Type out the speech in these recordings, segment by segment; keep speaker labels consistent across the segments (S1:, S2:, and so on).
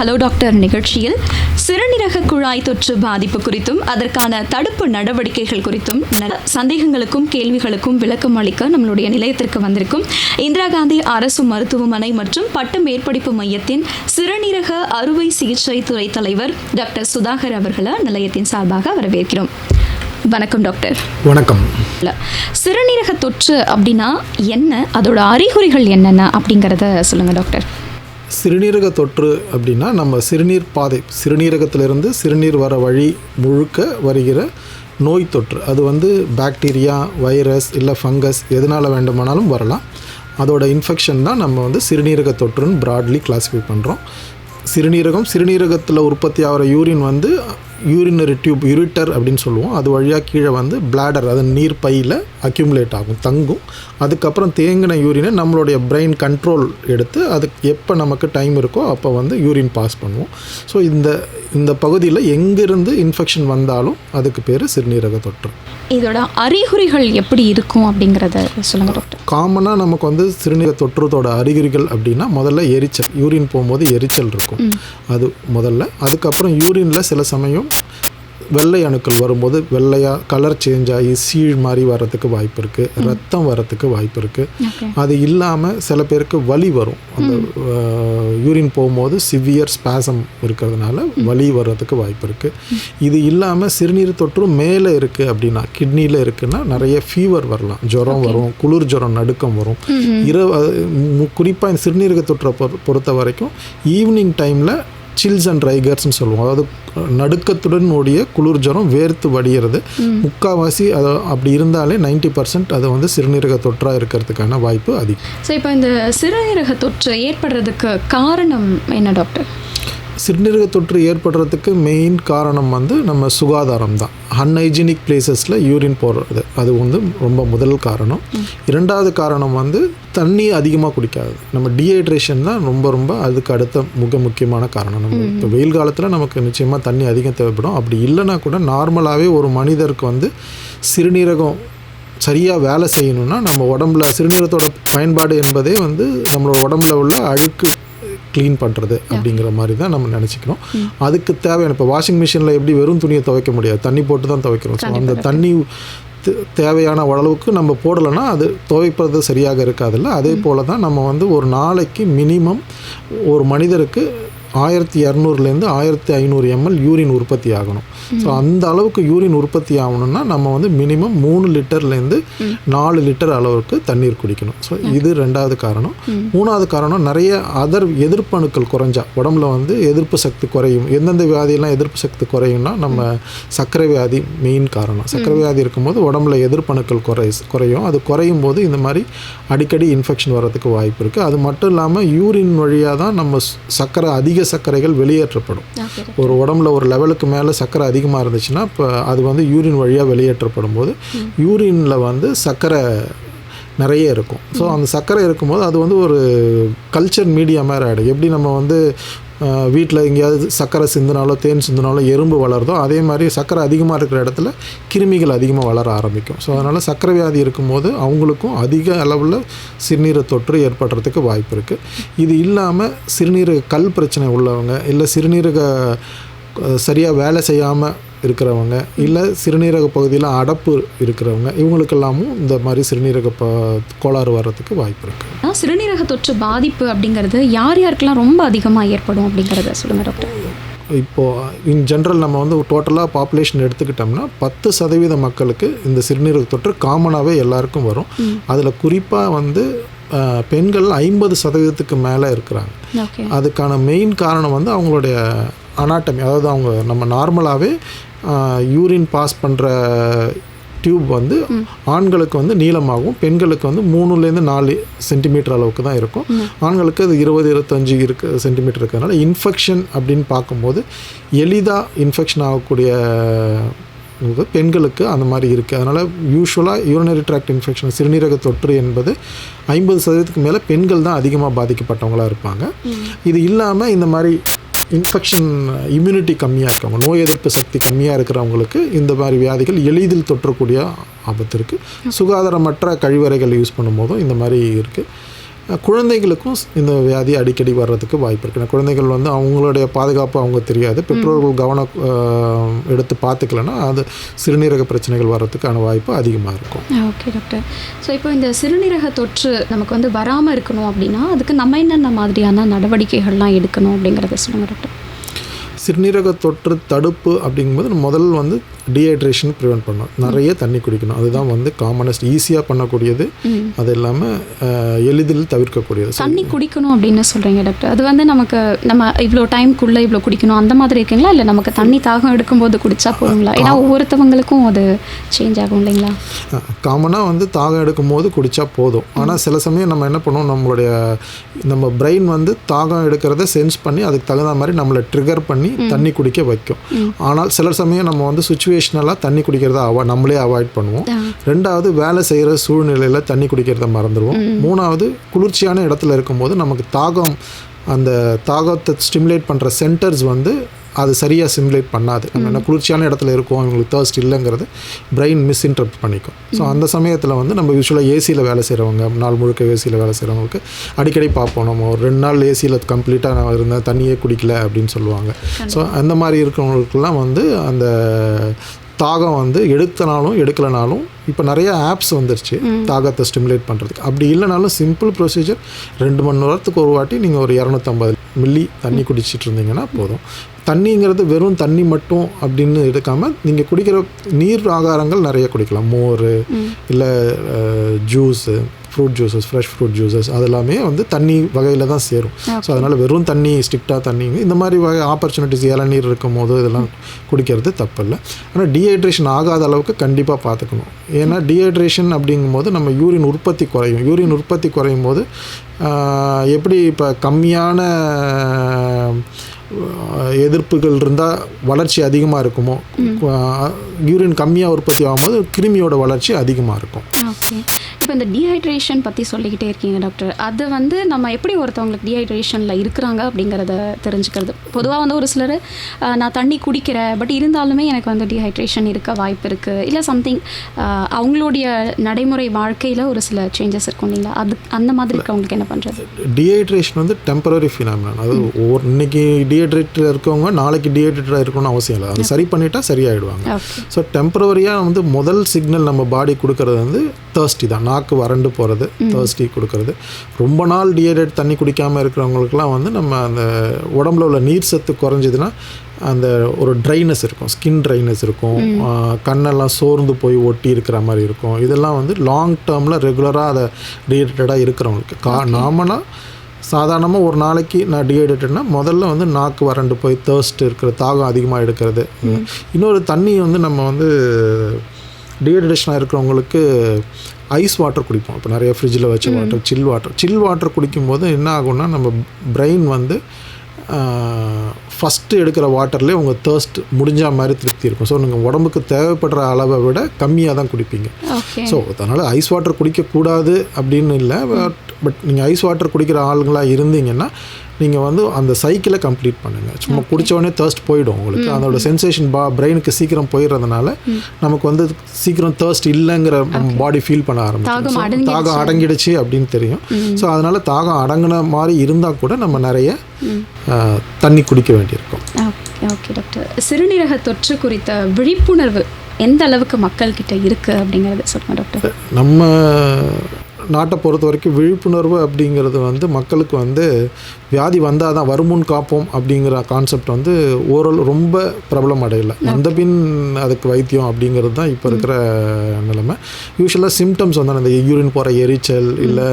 S1: Hello doctor நிகழ்ச்சியில் சிறுநீரக குழாய் தொற்று பாதிப்பு குறித்தும் அதற்கான தடுப்பு நடவடிக்கைகள் குறித்தும் சந்தேகங்களுக்கும் கேள்விகளுக்கும் விளக்கம் அளிக்க நம்மளுடைய நிலையத்திற்கு வந்திருக்கும் இந்திரா காந்தி அரசு மருத்துவமனை மற்றும் பட்ட மேற்படிப்பு மையத்தின் சிறுநீரக அறுவை சிகிச்சை துறை தலைவர் டாக்டர் சுதாகர் அவர்களை நிலையத்தின் சார்பாக வரவேற்கிறோம். வணக்கம் டாக்டர்.
S2: வணக்கம்.
S1: சிறுநீரக தொற்று அப்படின்னா என்ன, அதோட அறிகுறிகள் என்னென்ன அப்படிங்கிறத சொல்லுங்கள் டாக்டர்.
S2: சிறுநீரக தொற்று அப்படின்னா நம்ம சிறுநீர் பாதை, சிறுநீரகத்திலிருந்து சிறுநீர் வர வழி முழுக்க வருகிற நோய் தொற்று. அது பாக்டீரியா, வைரஸ் இல்லை ஃபங்கஸ் எதனால் வேண்டுமானாலும் வரலாம். அதோட இன்ஃபெக்ஷன் தான் நம்ம சிறுநீரக தொற்றுன்னு ப்ராட்லி கிளாஸிஃபை பண்ணுறோம். சிறுநீரகத்தில் உற்பத்தி ஆகிற யூரின் யூரினரி டியூப், யூரிட்டர் அப்படின்னு சொல்லுவோம். அது வழியாக கீழே பிளாடர், அது நீர் பையில் அக்யூமுலேட் ஆகும், தங்கும். அதுக்கப்புறம் தேங்கின யூரினை நம்மளுடைய பிரெயின் கண்ட்ரோல் எடுத்து அதுக்கு எப்போ நமக்கு டைம் இருக்கோ அப்போ யூரின் பாஸ் பண்ணுவோம். ஸோ இந்த பகுதியில் எங்கேருந்து இன்ஃபெக்ஷன் வந்தாலும் அதுக்கு பேர் சிறுநீரக தொற்று.
S1: இதோட அறிகுறிகள் எப்படி இருக்கும் அப்படிங்கிறத சொல்லுங்கள் டாக்டர்.
S2: காமனாக நமக்கு சிறுநீரக தொற்றுதோட அறிகுறிகள் அப்படின்னா முதல்ல எரிச்சல், யூரின் போகும்போது எரிச்சல் இருக்கும், அது முதல்ல. அதுக்கப்புறம் யூரினில் சில சமயம் வெள்ளை அணுக்கள் வரும்போது வெள்ளையாக கலர் சேஞ்ச் ஆகி சீழ் மாதிரி வர்றதுக்கு வாய்ப்பு இருக்குது, ரத்தம் வர்றதுக்கு வாய்ப்பு இருக்குது. அது இல்லாமல் சில பேருக்கு வலி வரும். அந்த யூரின் போகும்போது சிவியர் ஸ்பாசம் இருக்கிறதுனால வலி வர்றதுக்கு வாய்ப்பு இருக்குது. இது இல்லாமல் சிறுநீர் தொற்று மேலே இருக்குது அப்படின்னா, கிட்னியில் இருக்குன்னா நிறைய ஃபீவர் வரலாம், ஜுரம் வரும், குளிர் ஜுரம், நடுக்கம் வரும். குறிப்பாக இந்த சிறுநீரக தொற்றை பொறுத்த வரைக்கும் ஈவினிங் டைமில் சில்ஸ் அண்ட் ரைகர்ஸ்ன்னு சொல்லுவோம். அதாவது நடுக்கத்துடன் ஓடிய குளிர் ஜுரம், வேர்த்து வடிகிறது. முக்கால்வாசி அது அப்படி இருந்தாலே 90% அது சிறுநீரக தொற்றாக இருக்கிறதுக்கான வாய்ப்பு அதிகம்.
S1: ஸோ இப்போ இந்த சிறுநீரக தொற்று ஏற்படுறதுக்கு காரணம் என்ன டாக்டர்?
S2: சிறுநீரக தொற்று ஏற்படுறதுக்கு மெயின் காரணம் நம்ம சுகாதாரம் தான். அன்ஹைஜீனிக் பிளேசஸில் யூரின் போடுறது, அது ரொம்ப முதல் காரணம். இரண்டாவது காரணம் தண்ணி அதிகமாக குடிக்காது. நம்ம டீஹைட்ரேஷன் தான் ரொம்ப அதுக்கு அடுத்த முக்கியமான காரணம். நம்ம இப்போ வெயில் காலத்தில் நமக்கு நிச்சயமாக தண்ணி அதிகம் தேவைப்படும். அப்படி இல்லைனா கூட நார்மலாகவே ஒரு மனிதருக்கு சிறுநீரகம் சரியாக வேலை செய்யணும்னா நம்ம உடம்புல சிறுநீரகத்தோட பயன்பாடு என்பதே நம்மளோட உடம்புல உள்ள அழுக்கு க்ளீன் பண்ணுறது அப்படிங்கிற மாதிரி தான் நம்ம நினச்சிக்கிறோம். அதுக்கு தேவையான, இப்போ வாஷிங் மிஷினில் எப்படி வெறும் துணியை துவைக்க முடியாது, தண்ணி போட்டு தான் துவைக்கிறோம். ஸோ அந்த தண்ணி தேவையான அளவுக்கு நம்ம போடலைன்னா அது துவைப்பது சரியாக இருக்காதுல்ல. அதே போல் தான் நம்ம ஒரு நாளைக்கு மினிமம் ஒரு மனிதருக்கு 1200 1500 ml யூரின் உற்பத்தி ஆகணும். ஸோ அந்த அளவுக்கு யூரின் உற்பத்தி ஆகணும்னா நம்ம மினிமம் 3 லிட்டர்லேருந்து 4 லிட்டர் அளவுக்கு தண்ணீர் குடிக்கணும். ஸோ இது ரெண்டாவது காரணம். மூணாவது காரணம், நிறைய எதிர்ப்பு அணுக்கள் குறைஞ்சா உடம்புல எதிர்ப்பு சக்தி குறையும். எந்தெந்த வியாதியெல்லாம் எதிர்ப்பு சக்தி குறையும்னா நம்ம சர்க்கரை வியாதி மெயின் காரணம். சர்க்கரை வியாதி இருக்கும்போது உடம்புல எதிர்ப்பு அணுக்கள் குறையும். அது குறையும் போது இந்த மாதிரி அடிக்கடி இன்ஃபெக்ஷன் வர்றதுக்கு வாய்ப்பு இருக்குது. அது மட்டும் இல்லாமல் யூரின் வழியாக தான் நம்ம அதிக சர்க்கரைகள் வெளியேற்றப்படும். ஒரு உடம்புல ஒரு லெவலுக்கு மேலே சர்க்கரை அதிகமாக இருந்துச்சுன்னா இப்போ அது யூரின் வழியாக வெளியேற்றப்படும் போது யூரினில் சர்க்கரை நிறைய இருக்கும். ஸோ அந்த சர்க்கரை இருக்கும்போது அது ஒரு கல்ச்சர் மீடியா மாதிரி ஆகிடும். எப்படி நம்ம வீட்டில் எங்கேயாவது சர்க்கரை சிந்தினாலோ தேன் சிந்தினாலோ எறும்பு வளருதோ, அதே மாதிரி சர்க்கரை அதிகமாக இருக்கிற இடத்துல கிருமிகள் அதிகமாக வளர ஆரம்பிக்கும். ஸோ அதனால் சர்க்கரை வியாதி இருக்கும்போது அவங்களுக்கும் அதிக அளவில் சிறுநீரக தொற்று ஏற்படுறதுக்கு வாய்ப்பு இருக்குது. இது இல்லாமல் சிறுநீரக கல் பிரச்சனை உள்ளவங்க, இல்லை சிறுநீரக சரியாக வேலை செய்யாமல் இருக்கிறவங்க, இல்லை சிறுநீரக பகுதியில் அடப்பு இருக்கிறவங்க, இவங்களுக்கெல்லாமும் இந்த மாதிரி சிறுநீரக கோளாறு வர்றதுக்கு வாய்ப்பு இருக்குது.
S1: சிறுநீரக தொற்று பாதிப்பு அப்படிங்கிறது யார் யாருக்கெல்லாம் ரொம்ப அதிகமாக ஏற்படும் அப்படிங்கிறத சொல்லுங்கள் டாக்டர்.
S2: இப்போது இன் ஜென்ரல் நம்ம டோட்டலாக பாப்புலேஷன் எடுத்துக்கிட்டோம்னா 10% மக்களுக்கு இந்த சிறுநீரக தொற்று காமனாகவே எல்லாருக்கும் வரும். அதில் குறிப்பாக பெண்கள் 50% மேலே இருக்கிறாங்க. அதுக்கான மெயின் காரணம் அவங்களுடைய அனாட்டமி, அதாவது நம்ம நார்மலாகவே யூரின் பாஸ் பண்ணுற டியூப் ஆண்களுக்கு நீளமாகவும் பெண்களுக்கு 3-4 சென்டிமீட்டர் அளவுக்கு தான் இருக்கும். ஆண்களுக்கு அது 20-25 சென்டிமீட்டர் இருக்கிறதுனால இன்ஃபெக்ஷன் அப்படின்னு பார்க்கும்போது எளிதாக இன்ஃபெக்ஷன் ஆகக்கூடிய பெண்களுக்கு அந்த மாதிரி இருக்குது. அதனால் யூஸ்வலாக யூரினரி ட்ராக்ட் இன்ஃபெக்ஷன், சிறுநீரக தொற்று என்பது 50% மேலே பெண்கள் தான் அதிகமாக பாதிக்கப்பட்டவங்களாக இருப்பாங்க. இது இல்லாமல் இந்த மாதிரி இன்ஃபெக்ஷன் இம்யூனிட்டி கம்மியாக இருக்கவங்க, நோய் எதிர்ப்பு சக்தி கம்மியாக இருக்கிறவங்களுக்கு இந்த மாதிரி வியாதிகள் எளிதில் தொற்றக்கூடிய ஆபத்து இருக்குது. சுகாதாரமற்ற கழிவறைகள் யூஸ் பண்ணும்போதும் இந்த மாதிரி இருக்குது. குழந்தைகளுக்கும் இந்த வியாதி அடிக்கடி வர்றதுக்கு வாய்ப்பு இருக்குது. குழந்தைகள் வந்து அவங்களுடைய பாதுகாப்பு அவங்க தெரியாது, பெற்றோர்கள் கவனம் எடுத்து பார்த்துக்கலன்னா அது சிறுநீரக பிரச்சனைகள் வர்றதுக்கான வாய்ப்பு அதிகமாக இருக்கும்.
S1: Okay doctor. ஸோ இப்போ இந்த சிறுநீரக தொற்று நமக்கு வந்து வராமல் இருக்கணும் அப்படின்னா அதுக்கு நம்ம என்னென்ன மாதிரியான நடவடிக்கைகள்லாம் எடுக்கணும் அப்படிங்கிறத சொல்லுங்கள் டாக்டர்.
S2: சிறுநீரக தொற்று தடுப்பு அப்படிங்கும்போது முதல் வந்து டீஹைட்ரேஷன் ப்ரிவென்ட் பண்ணணும், நிறைய தண்ணி குடிக்கணும். அதுதான் வந்து காமனஸ்ட், ஈஸியாக பண்ணக்கூடியது, அது இல்லாமல் எளிதில் தவிர்க்கக்கூடியது.
S1: தண்ணி குடிக்கணும் அப்படின்னு சொல்கிறீங்க டாக்டர், அது வந்து நமக்கு நம்ம இவ்வளோ டைம்குள்ளே இவ்வளோ குடிக்கணும் அந்த மாதிரி இருக்குங்களா, இல்லை நமக்கு தண்ணி தாகம் எடுக்கும்போது குடித்தா போதுங்களா? ஏன்னா ஒவ்வொருத்தவங்களுக்கும் அது சேஞ்ச் ஆகும் இல்லைங்களா?
S2: காமனாக வந்து தாகம் எடுக்கும் போது குடித்தா போதும். ஆனால் சில சமயம் நம்ம என்ன பண்ணுவோம், நம்ம பிரெயின் வந்து தாகம் எடுக்கிறத சென்ஸ் பண்ணி அதுக்கு தகுந்த மாதிரி நம்மளை ட்ரிகர் பண்ணி தண்ணி குடிக்க வைக்கும். ஆனால் சில சமயம் நம்ம வந்து சுச்சுவேஷனலாக தண்ணி குடிக்கிறத நம்மளே அவாய்ட் பண்ணுவோம். ரெண்டாவது, வேலை செய்கிற சூழ்நிலையில் தண்ணி குடிக்கிறத மறந்துடுவோம். மூணாவது, குளிர்ச்சியான இடத்துல இருக்கும்போது நமக்கு அந்த தாகத்தை ஸ்டிமுலேட் பண்ணுற சென்டர்ஸ் வந்து அது சரியாக சிமுலேட் பண்ணாது. நம்ம என்ன குளிர்ச்சியான இடத்துல இருக்கோம், அவங்களுக்கு தர்ஸ்ட் இல்லைங்கிறது பிரெயின் மிஸ்இன்டர்ப்ட் பண்ணிக்கும். ஸோ அந்த சமயத்தில் வந்து நம்ம யூஸ்வலாக ஏசியில் வேலை செய்கிறவங்க, நாள் முழுக்க ஏசியில் வேலை செய்கிறவங்களுக்கு அடிக்கடி பார்ப்போம், நம்ம ஒரு 2 நாள் ஏசியில் கம்ப்ளீட்டாக நான் இருந்தேன், தண்ணியே குடிக்கல அப்படின்னு சொல்லுவாங்க. ஸோ அந்த மாதிரி இருக்கிறவங்களுக்குலாம் வந்து அந்த தாகம் வந்து எடுக்கலனாலும் இப்போ நிறைய ஆப்ஸ் வந்துருச்சு தாகத்தை ஸ்டிமுலேட் பண்ணுறதுக்கு. அப்படி இல்லைனாலும் சிம்பிள் ப்ரொசீஜர், 2 மணி நேரத்துக்கு ஒரு வாட்டி நீங்கள் ஒரு 250 மில்லி தண்ணி குடிச்சிட்டு இருந்தீங்கன்னா போதும். தண்ணிங்கிறது வெறும் தண்ணி மட்டும் அப்படின்னு எடுக்காமல் நீங்கள் குடிக்கிற நீர் ஆகாரங்கள் நிறைய குடிக்கலாம். மோர், இல்லை juice, fruit juices, fresh fruit juices, அதெல்லாமே வந்து தண்ணி வகையில் தான் சேரும். ஸோ அதனால் வெறும் தண்ணி, ஸ்ட்ரிக்டாக தண்ணி, இந்த மாதிரி வகை ஆப்பர்ச்சுனிட்டிஸ் இளநீர் இருக்கும் போது இதெல்லாம் குடிக்கிறது தப்பு இல்லை. ஆனால் டீஹைட்ரேஷன் ஆகாத அளவுக்கு கண்டிப்பாக பார்த்துக்கணும். ஏன்னா டீஹைட்ரேஷன் அப்படிங்கும்போது நம்ம யூரின் உற்பத்தி குறையும் போது எப்படி இப்போ கம்மியான எதிர்ப்புகள் இருந்தால் வளர்ச்சி அதிகமாக இருக்குமோ, யூரின் கம்மியாக உற்பத்தி ஆகும்போது கிருமியோட வளர்ச்சி அதிகமாக இருக்கும்.
S1: ஓகே. இப்போ இந்த டீஹைட்ரேஷன் பற்றி சொல்லிக்கிட்டே இருக்கீங்க டாக்டர், அது வந்து நம்ம எப்படி ஒருத்தவங்களுக்கு டீஹைட்ரேஷனில் இருக்கிறாங்க அப்படிங்கிறத தெரிஞ்சுக்கிறது. பொதுவாக வந்து ஒரு சிலர் நான் தண்ணி குடிக்கிறேன், பட் இருந்தாலுமே எனக்கு வந்து டீஹைட்ரேஷன் இருக்க வாய்ப்பு இருக்குது, இல்லை சம்திங் அவங்களுடைய நடைமுறை வாழ்க்கையில் ஒரு சில சேஞ்சஸ் இருக்கும் இல்லைங்களா, அந்த மாதிரி இருக்கவங்களுக்கு என்ன பண்ணுறது?
S2: டீஹைட்ரேஷன் வந்து டெம்பரரி ஃபினாமினன். அது இன்னைக்கு டீஹைட்ரேட்டட் இருக்கவங்க நாளைக்கு டீஹைட்ரேட்டடாக இருக்கணும்னு அவசியம் இல்லை, அது சரி பண்ணிட்டா சரியாயிடுவாங்க. ஸோ டெம்பரவரியாக வந்து முதல் சிக்னல் நம்ம பாடி கொடுக்கறது வந்து தர்ஸ்டி தான், நாக்கு வறண்டு போகிறது, தர்ஸ்டி கொடுக்கறது. ரொம்ப நாள் டீஹைட்ரேட் தண்ணி குடிக்காமல் இருக்கிறவங்களுக்குலாம் வந்து நம்ம அந்த உடம்புல உள்ள நீர் சத்து குறைஞ்சதுன்னா அந்த ஒரு ட்ரைனஸ் இருக்கும், ஸ்கின் ட்ரைனஸ் இருக்கும், கண்ணெல்லாம் சோர்ந்து போய் ஒட்டி இருக்கிற மாதிரி இருக்கும். இதெல்லாம் வந்து லாங் டேர்மில் ரெகுலராக அதை டீஹைட்ரேட்டடாக இருக்கிறவங்களுக்கு நாமளாக சாதாரணமாக ஒரு நாளைக்கு நான் டீஹைட்ரேட்டட்னா முதல்ல வந்து நாக்கு வறண்டு போய் தர்ஸ்ட் இருக்கிற தாகம் அதிகமாக எடுக்கிறது. இன்னொரு தண்ணி வந்து நம்ம வந்து டீஹைட்ரேஷனாக இருக்கிறவங்களுக்கு ஐஸ் வாட்டர் குடிப்போம். இப்போ நிறைய ஃப்ரிட்ஜில் வச்ச வாட்டர், சில் வாட்டர் குடிக்கும்போது என்ன ஆகும்னா நம்ம பிரெயின் வந்து ஃபஸ்ட்டு எடுக்கிற வாட்டர்லேயே உங்கள் தர்ஸ்ட் முடிஞ்ச மாதிரி திருப்தி இருக்கும். ஸோ நீங்கள் உடம்புக்கு தேவைப்படுற அளவை விட கம்மியாக தான் குடிப்பீங்க. ஸோ அதனால் ஐஸ் வாட்டர் குடிக்கக்கூடாது அப்படின்னு இல்லை, பட் நீங்கள் ஐஸ் வாட்டர் குடிக்கிற ஆளுங்களாக இருந்தீங்கன்னா நீங்கள் வந்து அந்த சைக்கிளை கம்ப்ளீட் பண்ணுங்கள். சும்மா குடித்தோடனே தர்ஸ்ட் போயிடும் உங்களுக்கு, அதோட சென்சேஷன் பிரெயினுக்கு சீக்கிரம் போயிடுறதுனால நமக்கு வந்து சீக்கிரம் தர்ஸ்ட் இல்லைங்கிற பாடி ஃபீல் பண்ண ஆரம்பிச்சு, தாகம் அடங்கிடுச்சு அப்படின்னு தெரியும். ஸோ அதனால் தாகம் அடங்கின மாதிரி இருந்தால் கூட நம்ம நிறைய தண்ணி குடிக்க வேண்டியிருக்கும்.
S1: ஓகே டாக்டர், சிறுநீரக தொற்று குறித்த விழிப்புணர்வு எந்த அளவுக்கு மக்கள்கிட்ட இருக்குது அப்படிங்கிறது சொல்லுங்கள் டாக்டர்.
S2: நம்ம நாட்டை பொறுத்த வரைக்கும் விழிப்புணர்வு அப்படிங்கிறது வந்து மக்களுக்கு வந்து வியாதி வந்தால் தான் வருமுன் காப்போம் அப்படிங்கிற கான்செப்ட் வந்து ரொம்ப பிரபலம் அடையலை. வந்த பின் அதுக்கு வைத்தியம் அப்படிங்கிறது தான் இப்போ இருக்கிற நிலைமை. யூஸ்வலாக சிம்டம்ஸ் வந்து அந்த யூரின் போகிற எரிச்சல், இல்லை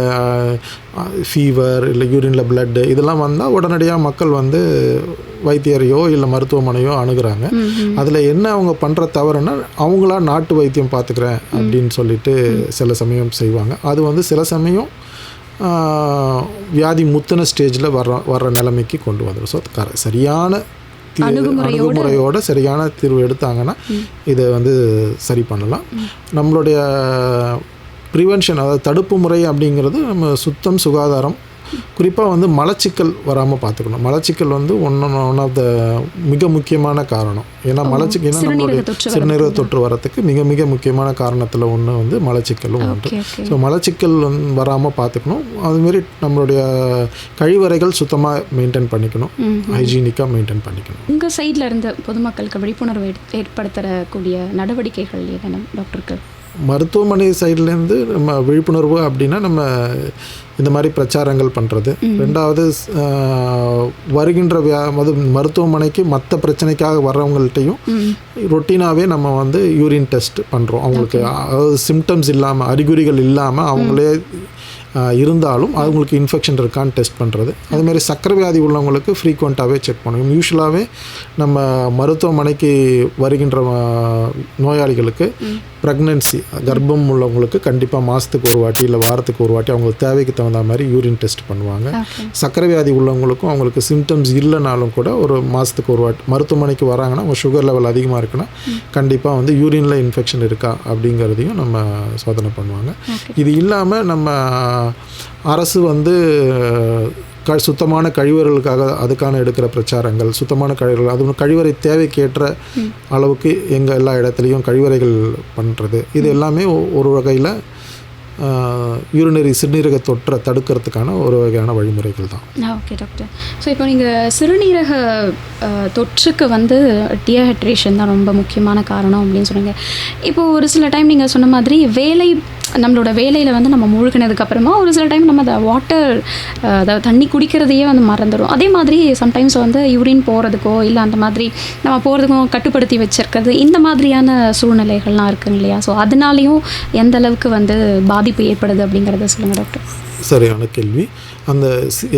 S2: ஃபீவர், இல்லை யூரினில் பிளட்டு, இதெல்லாம் வந்தால் உடனடியாக மக்கள் வந்து வைத்தியரையோ இல்லை மருத்துவமனையோ அணுகுறாங்க. அதில் என்ன அவங்க பண்ணுற தவறுன்னா அவங்களா நாட்டு வைத்தியம் பார்த்துக்கிறேன் அப்படின்னு சொல்லிட்டு சில சமயம் செய்வாங்க. அது வந்து சில சமயம் வியாதி முத்தின ஸ்டேஜில் வர்ற நிலைமைக்கு கொண்டு வந்துடும். ஸோ சரியான அணுகுமுறையோட சரியான தீர்வு எடுத்தாங்கன்னா இதை வந்து சரி பண்ணலாம். நம்மளுடைய ப்ரிவென்ஷன், அதாவது தடுப்பு முறை அப்படிங்கிறது நம்ம சுத்தம், சுகாதாரம், குறிப்பாக வந்து மலச்சிக்கல் வராமல் பார்த்துக்கணும். மலச்சிக்கல் வந்து ஒன் ஆஃப் த மிக முக்கியமான காரணம். ஏன்னா மலச்சிக்கல் நம்மளுடைய சிறுநீரக தொற்று வரத்துக்கு மிக மிக முக்கியமான காரணத்தில் ஒன்று வந்து மலச்சிக்கலும் உண்டு. ஸோ மலச்சிக்கல் வராமல் பார்த்துக்கணும். அதுமாரி நம்மளுடைய கழிவறைகள் சுத்தமாக மெயின்டைன் பண்ணிக்கணும், ஹைஜீனிக்காக மெயின்டைன் பண்ணிக்கணும்.
S1: உங்கள் சைடில் இருந்து பொதுமக்களுக்கு விழிப்புணர்வு ஏற்படுத்தக்கூடிய நடவடிக்கைகள் என்னென்ன டாக்டருக்கு?
S2: மருத்துவமனை சைட்லேருந்து நம்ம விழிப்புணர்வு அப்படின்னா நம்ம இந்த மாதிரி பிரச்சாரங்கள் பண்ணுறது. ரெண்டாவது வருகின்ற மருத்துவமனைக்கு மற்ற பிரச்சனைக்காக வர்றவங்கள்ட்டையும் ரொட்டீனாகவே நம்ம வந்து யூரின் டெஸ்ட் பண்ணுறோம். அவங்களுக்கு அதாவது சிம்டம்ஸ் இல்லாமல், அறிகுறிகள் இல்லாமல் அவங்களே இருந்தாலும் அவங்களுக்கு இன்ஃபெக்ஷன் இருக்கான்னு டெஸ்ட் பண்ணுறது. அதுமாரி சர்க்கரை வியாதி உள்ளவங்களுக்கு ஃப்ரீக்வெண்ட்டாகவே செக் பண்ணுவோம். யூஸ்வலாகவே நம்ம மருத்துவமனைக்கு வருகின்ற நோயாளிகளுக்கு ப்ரெக்னென்சி கர்ப்பம் உள்ளவங்களுக்கு கண்டிப்பாக மாதத்துக்கு ஒரு வாட்டி இல்லை வாரத்துக்கு ஒரு வாட்டி அவங்களுக்கு தேவைக்கு தகுந்த மாதிரி யூரின் டெஸ்ட் பண்ணுவாங்க. சர்க்கரை வியாதி உள்ளவங்களுக்கும் அவங்களுக்கு சிம்டம்ஸ் இல்லைனாலும் கூட ஒரு மாதத்துக்கு ஒரு வாட்டி மருத்துவமனைக்கு வராங்கன்னா அவங்க சுகர் லெவல் அதிகமாக இருக்குன்னா கண்டிப்பாக வந்து யூரினில் இன்ஃபெக்ஷன் இருக்கா அப்படிங்கிறதையும் நம்ம சோதனை பண்ணுவாங்க. இது இல்லாமல் நம்ம அரசு வந்து சுத்தமான கழிவறைகளுக்காக அதுக்கான எடுக்கிற பிரச்சாரங்கள், சுத்தமான கழிவறைகள், அது கழிவறை தேவைக்கேற்ற அளவுக்கு எல்லா இடத்துலையும் கழிவறைகள் பண்ணுறது, இது எல்லாமே ஒரு வகையில் யூரினரி சிறுநீரக தொற்றை தடுக்கிறதுக்கான ஒரு வகையான வழிமுறைகள் தான்.
S1: Okay doctor. ஸோ இப்போ நீங்கள் சிறுநீரக தொற்றுக்கு வந்து டீஹைட்ரேஷன் தான் ரொம்ப முக்கியமான காரணம் அப்படின்னு சொன்னீங்க. இப்போது ஒரு சில டைம் நீங்கள் சொன்ன மாதிரி நம்மளோட வேலையில் வந்து நம்ம மூழ்கினதுக்கப்புறமா ஒரு சில டைம் நம்ம அதை அதாவது தண்ணி குடிக்கிறதையே வந்து மறந்துடும். அதே மாதிரி சம்டைம்ஸ் வந்து யூரின் போகிறதுக்கோ இல்லை அந்த மாதிரி நம்ம போகிறதுக்கும் கட்டுப்படுத்தி வச்சுருக்கிறது, இந்த மாதிரியான சூழ்நிலைகள்லாம் இருக்குங்க இல்லையா? ஸோ அதனாலேயும் எந்த அளவுக்கு வந்து பாதிப்பு ஏற்படுது அப்படிங்கிறத சொல்லுங்கள் டாக்டர்.
S2: சரியான கேள்வி. அந்த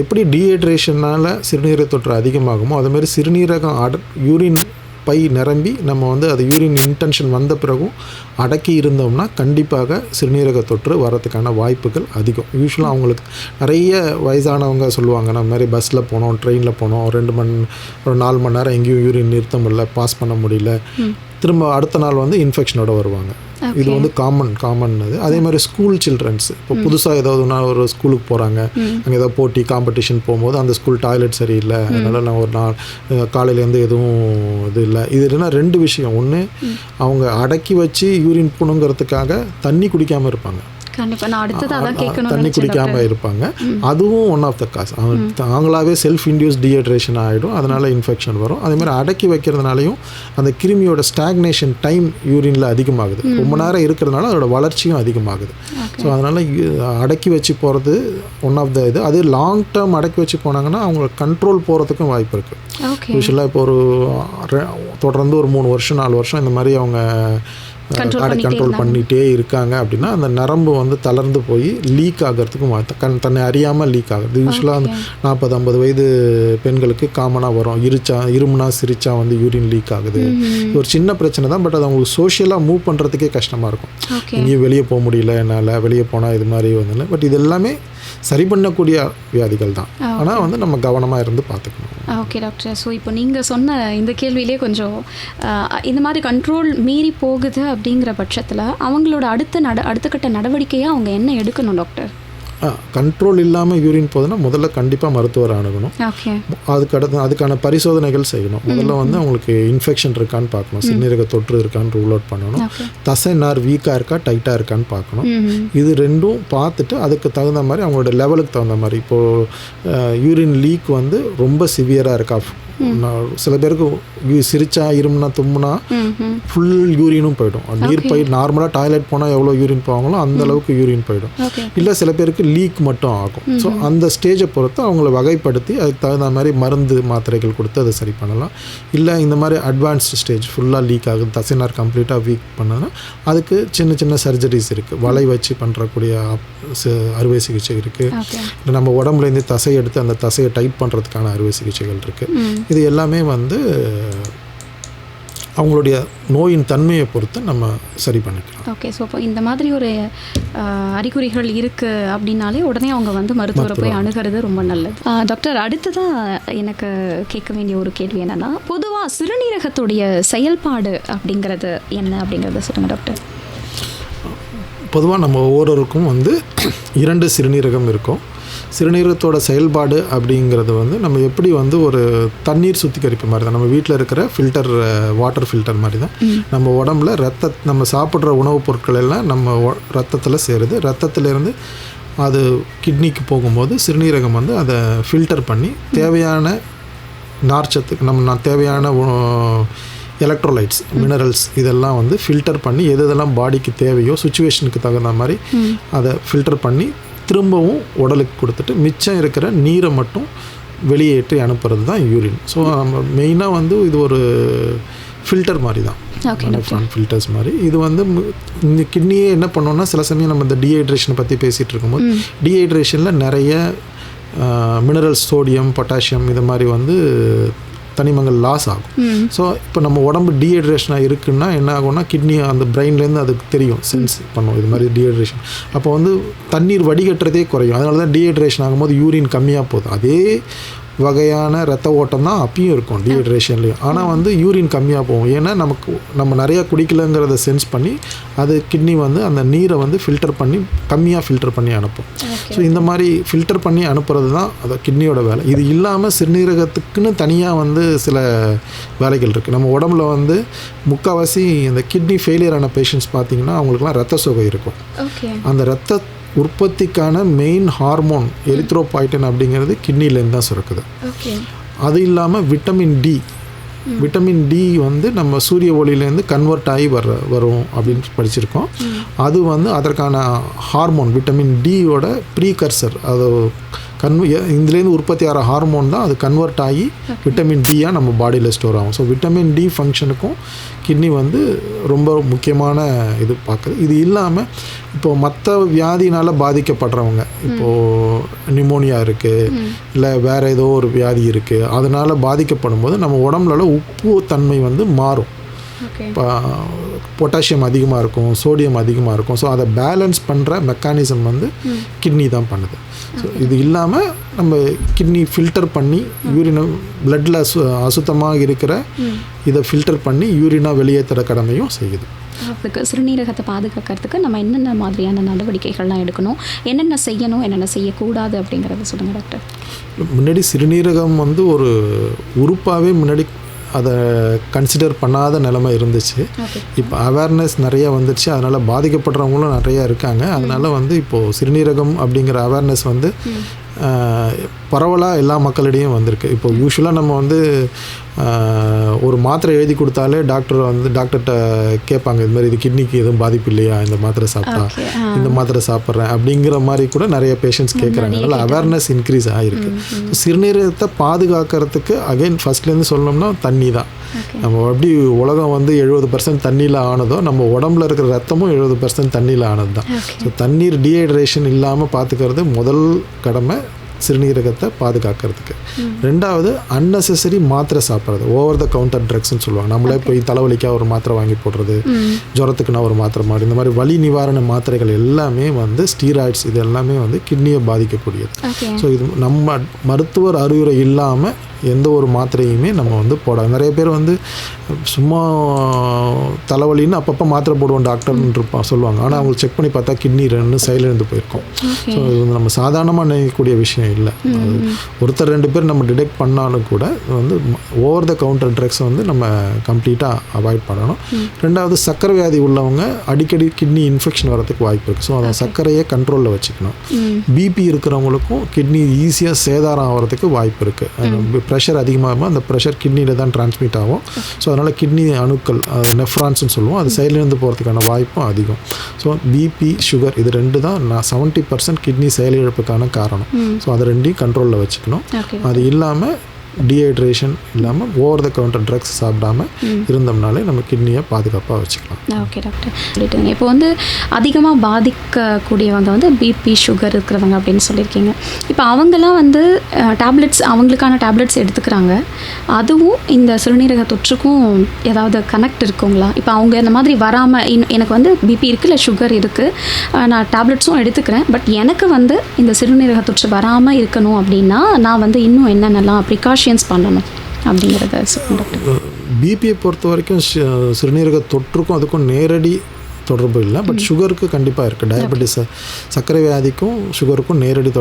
S2: எப்படி டீஹைட்ரேஷனால் சிறுநீரக தொற்று அதிகமாகுமோ அதுமாரி சிறுநீரகம் யூரின் பை நிரம்பி நம்ம வந்து அது யூரின் இன்டென்ஷன் வந்த பிறகும் அடக்கி இருந்தோம்னா கண்டிப்பாக சிறுநீரக தொற்று வரதுக்கான வாய்ப்புகள் அதிகம். யூஸ்வலாக அவங்களுக்கு நிறைய வயசானவங்க சொல்லுவாங்க, நம்ம மாதிரி பஸ்ஸில் போனோம், ட்ரெயினில் போனோம், ஒரு 4 மணி நேரம் எங்கேயும் யூரின் நிறுத்த முடியல, பாஸ் பண்ண முடியல, திரும்ப அடுத்த நாள் வந்து இன்ஃபெக்ஷனோட வருவாங்க. இது வந்து காமன் அது. அதே மாதிரி ஸ்கூல் சில்ட்ரன்ஸ் இப்போ புதுசாக ஏதாவது ஒரு ஸ்கூலுக்கு போகிறாங்க, அங்கே ஏதாவது போட்டி காம்படிஷன் போகும்போது அந்த ஸ்கூல் டாய்லெட் சரியில்லை, அதனால் நான் ஒரு நாள் காலையிலேருந்து எதுவும் இது இல்லை. இது இல்லைன்னா 2 விஷயம். ஒன்று, அவங்க அடக்கி வச்சு யூரின் போகணுங்கிறதுக்காக தண்ணி குடிக்காமல் இருப்பாங்க, தண்ணி குடிக்காமல் இருப்பாங்க. அதுவும் ஒன் ஆஃப் த காஸ். அவங்களாவே செல்ஃப் இன்டியூஸ் டீஹைட்ரேஷன் ஆகிடும், அதனால் இன்ஃபெக்ஷன் வரும். அதேமாதிரி அடக்கி வைக்கிறதுனாலையும் அந்த கிருமியோட ஸ்டாக்னேஷன் டைம் யூரினில் அதிகமாகுது, ரொம்ப நேரம் இருக்கிறதுனால அதோட வளர்ச்சியும் அதிகமாகுது. ஸோ அதனால் அடக்கி வச்சு போகிறது ஒன் ஆஃப் த இது. அது லாங் டேர்ம் அடக்கி வச்சு போனாங்கன்னா அவங்கள கண்ட்ரோல் போகிறதுக்கும் வாய்ப்பு இருக்குது. யூஸ்வலாக இப்போ தொடர்ந்து ஒரு 3 வருஷம் 4 வருஷம் இந்த மாதிரி அவங்க கண்ட்ரோல் பண்ணிகிட்டே இருக்காங்க அப்படின்னா அந்த நரம்பு வந்து தளர்ந்து போய் லீக் ஆகிறதுக்கும் தன்னை அறியாமல் லீக் ஆகுது. யூஸ்வலாக அந்த 40-50 வயது பெண்களுக்கு காமனாக வரும், இருமுனா சிரிச்சா வந்து யூரின் லீக் ஆகுது. ஒரு சின்ன பிரச்சனை தான், பட் அது அவங்களுக்கு சோஷியலாக மூவ் பண்ணுறதுக்கே கஷ்டமாக இருக்கும். எங்கேயும் வெளியே போக முடியல, என்னால் வெளியே போனால் இது மாதிரி வந்து, பட் இது எல்லாமே சரி பண்ணக்கூடிய வியாதிகள் தான். ஆனால் வந்து நம்ம கவனமாக இருந்து பார்த்துக்கணும்.
S1: Okay doctor. ஸோ இப்போ நீங்கள் சொன்ன இந்த கேள்வியிலே கொஞ்சம் இந்த மாதிரி கண்ட்ரோல் மீறி போகுது அப்படிங்கிற பட்சத்தில் அவங்களோட அடுத்த கட்ட நடவடிக்கையாக அவங்க என்ன எடுக்கணும் டாக்டர்?
S2: கண்ட்ரோல் இல்லாமல் யூரின் போகுதுன்னா முதல்ல கண்டிப்பாக மருத்துவர் அணுகணும். அதுக்கான பரிசோதனைகள் செய்யணும். முதல்ல வந்து அவங்களுக்கு இன்ஃபெக்ஷன் இருக்கான்னு பார்க்கணும், சிறுநீரக தொற்று இருக்கான்னு ரூல் அவுட் பண்ணணும், தசை நார் வீக்காக இருக்கா டைட்டாக இருக்கான்னு பார்க்கணும். இது 2ம் பார்த்துட்டு அதுக்கு தகுந்த மாதிரி அவங்களோட லெவலுக்கு தகுந்த மாதிரி, இப்போது யூரின் லீக் வந்து ரொம்ப சிவியராக இருக்கா, சில பேருக்கு சிரிச்சா இருமுனா தும்முனா ஃபுல் யூரினும் போயிடும். நீர் நார்மலாக டாய்லெட் போனால் எவ்வளோ யூரின் போவாங்களோ அந்த அளவுக்கு யூரின் போயிடும். இல்லை சில பேருக்கு லீக் மட்டும் ஆகும். ஸோ அந்த ஸ்டேஜை பொறுத்து அவங்கள வகைப்படுத்தி அதுக்கு தகுந்த மாதிரி மருந்து மாத்திரைகள் கொடுத்து அதை சரி பண்ணலாம். இல்லை இந்த மாதிரி அட்வான்ஸ்டு ஸ்டேஜ் ஃபுல்லாக லீக் ஆகுது, தசைநார் கம்ப்ளீட்டாக வீக் பண்ணதுன்னா அதுக்கு சின்ன சின்ன சர்ஜரிஸ் இருக்குது, வலை வச்சு பண்ணுறக்கூடிய அறுவை சிகிச்சை இருக்குது. நம்ம உடம்புலேருந்து தசை எடுத்து அந்த தசையை டைட் பண்ணுறதுக்கான அறுவை சிகிச்சைகள் இருக்குது. இது எல்லாமே வந்து அவங்களுடைய நோயின் தன்மையை பொறுத்து நம்ம சரி பண்ணிக்கலாம்.
S1: ஓகே. ஸோ இப்போ இந்த மாதிரி ஒரு அறிகுறிகள் இருக்குது அப்படின்னாலே உடனே அவங்க வந்து மருத்துவரை போய் அணுகிறது ரொம்ப நல்லது. டாக்டர், அடுத்ததாக எனக்கு கேட்க வேண்டிய ஒரு கேள்வி என்னென்னா, பொதுவாக சிறுநீரகத்துடைய செயல்பாடு அப்படிங்கிறது என்ன அப்படிங்கிறத சொல்லுங்கள் டாக்டர்.
S2: பொதுவாக நம்ம ஒவ்வொருவருக்கும் வந்து 2 சிறுநீரகம் இருக்கும். சிறுநீரகத்தோட செயல்பாடு அப்படிங்கிறது வந்து நம்ம எப்படி வந்து ஒரு தண்ணீர் சுத்திகரிப்பு மாதிரி தான். நம்ம வீட்டில் இருக்கிற ஃபில்டர், வாட்டர் ஃபில்டர் மாதிரி தான். நம்ம உடம்புல நம்ம சாப்பிட்ற உணவுப் பொருட்கள் எல்லாம் நம்ம ரத்தத்தில் சேருது. ரத்தத்திலேருந்து அது கிட்னிக்கு போகும்போது சிறுநீரகம் வந்து அதை ஃபில்டர் பண்ணி தேவையான நார்ச்சத்துக்கு தேவையான எலக்ட்ரோலைட்ஸ், மினரல்ஸ் இதெல்லாம் வந்து ஃபில்டர் பண்ணி எதெல்லாம் பாடிக்கு தேவையோ சுச்சுவேஷனுக்கு தகுந்த மாதிரி அதை ஃபில்டர் பண்ணி திரும்பவும் உடலுக்கு கொடுத்துட்டு மிச்சம் இருக்கிற நீரை மட்டும் வெளியேற்றி அனுப்புறது தான் யூரின். ஸோ நம்ம மெயினாக வந்து இது ஒரு ஃபில்டர் மாதிரி தான், ஃபில்டர்ஸ் மாதிரி. இது வந்து இந்த கிட்னியே என்ன பண்ணோம்னா, சில சமயம் நம்ம இந்த டீஹைட்ரேஷனை பற்றி பேசிகிட்டு இருக்கும்போது டீஹைட்ரேஷனில் நிறைய மினரல்ஸ், சோடியம், பொட்டாசியம் இது மாதிரி வந்து தனிமங்கள் லாஸ் ஆகும். ஸோ இப்போ நம்ம உடம்பு டீஹைட்ரேஷனாக இருக்குன்னா என்ன ஆகும்னா, கிட்னி அந்த பிரெயின்லேருந்து அதுக்கு தெரியும், சென்ஸ் பண்ணும் இது மாதிரி டீஹைட்ரேஷன். அப்போ வந்து தண்ணீர் வடிகட்டுறதே குறையும். அதனால தான் டீஹைட்ரேஷன் ஆகும்போது யூரின் கம்மியாக போகுது. அதே வகையான ரத்த ஓட்டம் தான் அப்பயும் இருக்கும் டீஹைட்ரேஷன்லேயும். ஆனால் வந்து யூரின் கம்மியாக போகும். ஏன்னா நம்ம நிறையா குடிக்கலங்கிறத சென்ஸ் பண்ணி அது கிட்னி வந்து அந்த நீரை வந்து ஃபில்டர் பண்ணி கம்மியாக ஃபில்டர் பண்ணி அனுப்பும். ஸோ இந்த மாதிரி ஃபில்டர் பண்ணி அனுப்புறது தான் அது கிட்னியோட வேலை. இது இல்லாமல் சிறுநீரகத்துக்குன்னு தனியாக வந்து சில வேலைகள் இருக்குது. நம்ம உடம்புல வந்து முக்கால்வாசி இந்த கிட்னி ஃபெயிலியர் ஆன பேஷண்ட்ஸ் பார்த்திங்கன்னா அவங்களுக்குலாம் ரத்த சோகை இருக்கும். அந்த ரத்த உற்பத்திக்கான மெயின் ஹார்மோன் எரித்ரோபாய்டின் அப்படிங்கிறது கிட்னிலேருந்து தான் சுரக்குது. அது இல்லாமல் விட்டமின் டி வந்து நம்ம சூரிய ஒளியிலேருந்து கன்வெர்ட் ஆகி வரும் அப்படின்னு படிச்சிருக்கோம். அது வந்து அதற்கான ஹார்மோன் விட்டமின் டியோட ப்ரீகர்சர். அது இதுலேருந்து உற்பத்தி ஆகிற ஹார்மோன் தான் அது கன்வெர்ட் ஆகி விட்டமின் டியாக நம்ம பாடியில் ஸ்டோர் ஆகும். ஸோ விட்டமின் டி ஃபங்க்ஷனுக்கும் கிட்னி வந்து ரொம்ப முக்கியமான இது பார்க்குது. இது இல்லாமல் இப்போது மற்ற வியாதினால் பாதிக்கப்படுறவங்க, இப்போது நிமோனியா இருக்குது, இல்லை வேறு ஏதோ ஒரு வியாதி இருக்குது, அதனால் பாதிக்கப்படும் போது நம்ம உடம்புல உப்பு தன்மை வந்து மாறும். இப்போ பொட்டாசியம் அதிகமாக இருக்கும், சோடியம் அதிகமாக இருக்கும். ஸோ அதை பேலன்ஸ் பண்ணுற மெக்கானிசம் வந்து கிட்னி தான் பண்ணுது. ஸோ இது இல்லாமல் நம்ம கிட்னி ஃபில்டர் பண்ணி யூரினை பிளட்டில் அசுத்தமாக இருக்கிற இதை ஃபில்டர் பண்ணி யூரினாக வெளியேற்றுற கடமையும் செய்யுது.
S1: அதுக்கு சிறுநீரகத்தை பாதுகாக்கிறதுக்கு நம்ம என்னென்ன மாதிரியான நடவடிக்கைகள்லாம் எடுக்கணும், என்னென்ன செய்யணும், என்னென்ன செய்யக்கூடாது அப்படிங்கிறத சொல்லுங்கள் டாக்டர்.
S2: முன்னாடி சிறுநீரகம் வந்து ஒரு உறுப்பாகவே முன்னாடி அதை கன்சிடர் பண்ணாத நிலைமை இருந்துச்சு. இப்போ அவேர்னஸ் நிறையா வந்துடுச்சு. அதனால் பாதிக்கப்படுறவங்களும் நிறையா இருக்காங்க. அதனால் வந்து இப்போது சிறுநீரகம் அப்படிங்கிற அவேர்னஸ் வந்து பரவலாக எல்லா மக்களிடையும் வந்திருக்கு. இப்போ யூஸ்வலாக நம்ம வந்து ஒரு மாத்திரை எழுதி கொடுத்தாலே டாக்டர்கிட்ட கேட்பாங்க, இது மாதிரி இது கிட்னிக்கு எதுவும் பாதிப்பு இல்லையா, இந்த மாத்திரை சாப்பிட்டா, இந்த மாத்திரை சாப்பிட்றேன் அப்படிங்கிற மாதிரி கூட நிறைய பேஷண்ட்ஸ் கேட்குறாங்க. அதனால் அவேர்னஸ் இன்க்ரீஸ் ஆகிருக்கு. சிறுநீரகத்தை பாதுகாக்கிறதுக்கு அகைன் ஃபஸ்ட்லேருந்து சொல்லணும்னா தண்ணி தான். நம்ம எப்படி உலகம் வந்து 70% தண்ணியில் ஆனதோ நம்ம உடம்புல இருக்கிற ரத்தமும் 70% தண்ணியில் ஆனது தான். ஸோ தண்ணீர் டீஹைட்ரேஷன் இல்லாமல் பார்த்துக்கிறது முதல் கடமை சிறுநீரகத்தை பாதுகாக்கிறதுக்கு. ரெண்டாவது அன்னெசரி மாத்திரை சாப்பிட்றது, ஓவர் த கவுண்டர் ட்ரக்ஸ்ன்னு சொல்லுவாங்க. நம்மளே போய் தலைவலிக்காக ஒரு மாத்திரை வாங்கி போடுறது, ஜுரத்துக்குன்னா ஒரு மாத்திரை மாதிரி, இந்த மாதிரி வலி நிவாரண மாத்திரைகள் எல்லாமே வந்து ஸ்டீராய்ட்ஸ், இது எல்லாமே வந்து கிட்னியை பாதிக்கக்கூடியது. ஸோ இது நம்ம மருத்துவர் அறிவுரை இல்லாமல் எந்த ஒரு மாத்திரையுமே நம்ம வந்து போடாது. நிறைய பேர் வந்து சும்மா தலைவலின்னு அப்பப்போ மாத்திரை போடுவோம் டாக்டர்னு சொல்லுவாங்க. ஆனால் அவங்களுக்கு செக் பண்ணி பார்த்தா கிட்னி 2 சைலண்ட் போயிருக்கோம். ஸோ இது வந்து நம்ம சாதாரணமாக நினைக்கக்கூடிய விஷயம் இல்லை. ஒருத்தர் 2 பேர் நம்ம டிடெக்ட் பண்ணாலும் கூட வந்து ஓவர் த கவுண்டர் ட்ரக்ஸை வந்து நம்ம கம்ப்ளீட்டாக அவாய்ட் பண்ணணும். ரெண்டாவது சர்க்கரை வியாதி உள்ளவங்க அடிக்கடி கிட்னி இன்ஃபெக்ஷன் வரதுக்கு வாய்ப்பு இருக்குது. ஸோ அதை சர்க்கரையை கண்ட்ரோலில் வச்சுக்கணும். பிபி இருக்கிறவங்களுக்கும் கிட்னி ஈஸியாக சேதாரம் ஆகிறதுக்கு வாய்ப்பு இருக்குது. ப்ரெஷர் அதிகமாக அந்த ப்ரெஷர் கிட்னியில் தான் டிரான்ஸ்மிட் ஆகும். ஸோ அதனால் கிட்னி அணுக்கள், நெஃப்ரான்ஸ்னு சொல்லுவோம், அது சைட்லேருந்து போகிறதுக்கான வாய்ப்பும் அதிகம். ஸோ பிபி, சுகர் இது 2 தான் 70% கிட்னி செயலிழப்புக்கான காரணம். ஸோ அதை 2ஐயும் கண்ட்ரோலில் வச்சுக்கணும். அது இல்லாமல் டீஹைட்ரேஷன் இல்லாமல் ஓவர் த கவுண்டர் ட்ரக்ஸ் சாப்பிடாமல் இருந்தோம்னாலே நம்ம கிட்னியை பாதுகாப்பாக வச்சுக்கலாம்.
S1: ஓகே டாக்டர், சொல்லிட்டுங்க. இப்போ வந்து அதிகமாக பாதிக்கக்கூடியவங்க வந்து பிபி, சுகர் இருக்கிறவங்க அப்படின்னு சொல்லியிருக்கீங்க. இப்போ அவங்கெல்லாம் வந்து டேப்லெட்ஸ், அவங்களுக்கான டேப்லெட்ஸ் எடுத்துக்கிறாங்க. அதுவும் இந்த சிறுநீரக தொற்றுக்கும் ஏதாவது கனெக்ட் இருக்குங்களா? இப்போ அவங்க இந்த மாதிரி வராமல், எனக்கு வந்து பிபி இருக்குது, இல்லை சுகர் இருக்குது, நான் டேப்லெட்ஸும் எடுத்துக்கிறேன், பட் எனக்கு வந்து இந்த சிறுநீரக தொற்று வராமல் இருக்கணும் அப்படின்னா நான் வந்து இன்னும் என்னென்னலாம் ப்ரிகாஷன்ஸ் பண்ணணும் அப்படிங்கிறத சொல்லுங்கள் டாக்டர்.
S2: பிபியை பொறுத்த வரைக்கும் சிறுநீரக தொற்றுக்கும் அதுக்கும் நேரடி தொடர்பு இல்லை. பட் சுகருக்கு கண்டிப்பாக இருக்குது. டயபெட்டிஸ் சர்க்கரை வியாதிக்கும் சுகருக்கும் நேரடி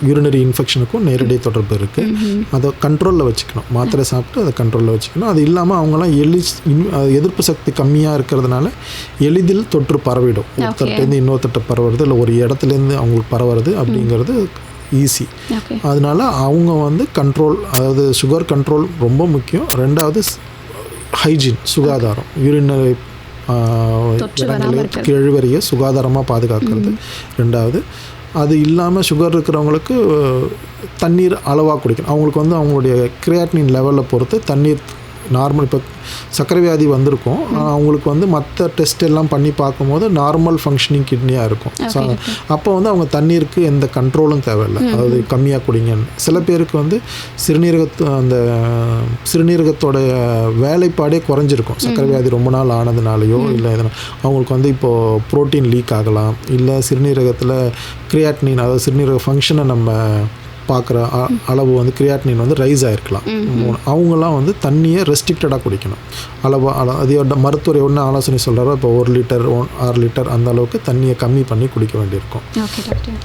S2: யூரினரி இன்ஃபெக்ஷனுக்கும் நேரடி தொடர்பு இருக்குது. அதை கண்ட்ரோலில் வச்சுக்கணும். மாத்திரை சாப்பிட்டு அதை கண்ட்ரோலில் வச்சுக்கணும். அது இல்லாமல் அவங்களாம் எதிர்ப்பு சக்தி கம்மியாக இருக்கிறதுனால எளிதில் தொற்று பரவிடும். ஒருத்தர்கிட்டேருந்து இன்னொருத்தட்ட பரவுறது இல்லை ஒரு இடத்துலேருந்து அவங்களுக்கு பரவுறது அப்படிங்கிறது ஈஸி. அதனால அவங்க வந்து கண்ட்ரோல், அதாவது சுகர் கண்ட்ரோல் ரொம்ப முக்கியம். ரெண்டாவது ஹைஜீன், சுகாதாரம், யூரினரி கழிவறையை சுகாதாரமாக பாதுகாக்கிறது ரெண்டாவது. அது இல்லாமல் சுகர் இருக்கிறவங்களுக்கு தண்ணீர் அளவாக குடிக்கணும். அவங்களுக்கு வந்து அவங்களுடைய கிரியாட்டினின் லெவலில் பொறுத்து தண்ணீர் நார்மல், இப்போ சர்க்கரை வியாதி வந்திருக்கும், அவங்களுக்கு வந்து மற்ற டெஸ்ட் எல்லாம் பண்ணி பார்க்கும்போது நார்மல் ஃபங்க்ஷனிங் கிட்னியாக இருக்கும். ஸோ அப்போ வந்து அவங்க தண்ணீருக்கு எந்த கண்ட்ரோலும் தேவையில்லை, அதாவது கம்மியாக குடிங்கன்னு. சில பேருக்கு வந்து சிறுநீரகத்தோடைய வேலைப்பாடே குறைஞ்சிருக்கும் சர்க்கரை வியாதி ரொம்ப நாள் ஆனதுனாலையோ இல்லை எதனா. அவங்களுக்கு வந்து இப்போது ப்ரோட்டீன் லீக் ஆகலாம், இல்லை சிறுநீரகத்தில் கிரியாட்டினின், அதாவது சிறுநீரக ஃபங்க்ஷனை நம்ம பார்க்குற அளவு வந்து கிரியாட்டினின் வந்து ரைஸ் ஆகிருக்கலாம். அவங்களாம் வந்து தண்ணியை ரெஸ்ட்ரிக்டடாக குடிக்கணும். அதோட மருத்துவர் என்ன ஆலோசனை சொல்கிறாரோ, இப்போ 1 லிட்டர் 6 லிட்டர் அந்த அளவுக்கு தண்ணியை கம்மி பண்ணி குடிக்க வேண்டியிருக்கும்.
S1: ஓகே டாக்டர்,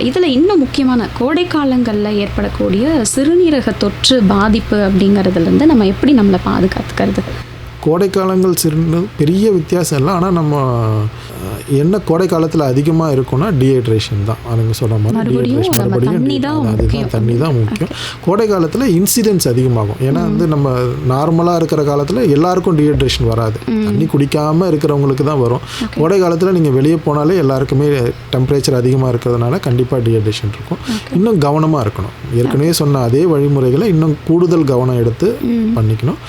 S1: இதில் இன்னும் முக்கியமான கோடை காலங்களில் ஏற்படக்கூடிய சிறுநீரக தொற்று பாதிப்பு அப்படிங்கிறதுலேருந்து நம்ம எப்படி நம்மளை பாதுகாத்துக்கிறது?
S2: கோடை காலங்கள் பெரிய வித்தியாசம் இல்லை. ஆனால் நம்ம என்ன கோடை காலத்தில் அதிகமாக இருக்கும்னா டீஹைட்ரேஷன் தான். அதுங்க சொல்கிற மாதிரி டீஹைட்ரேஷன் மறுபடியும் அதுதான், தண்ணி தான் முக்கியம். கோடை காலத்தில் இன்சிடென்ட்ஸ் அதிகமாகும். ஏன்னா வந்து நம்ம நார்மலாக இருக்கிற காலத்தில் எல்லாருக்கும் டீஹைட்ரேஷன் வராது, தண்ணி குடிக்காமல் இருக்கிறவங்களுக்கு தான் வரும். கோடை காலத்தில் நீங்கள் வெளியே போனாலே எல்லாருக்குமே டெம்பரேச்சர் அதிகமாக இருக்கிறதுனால கண்டிப்பாக டீஹைட்ரேஷன் இருக்கும். இன்னும் கவனமாக இருக்கணும். ஏற்கனவே சொன்ன அதே வழிமுறைகளை இன்னும் கூடுதல் கவனம் எடுத்து பண்ணிக்கணும்.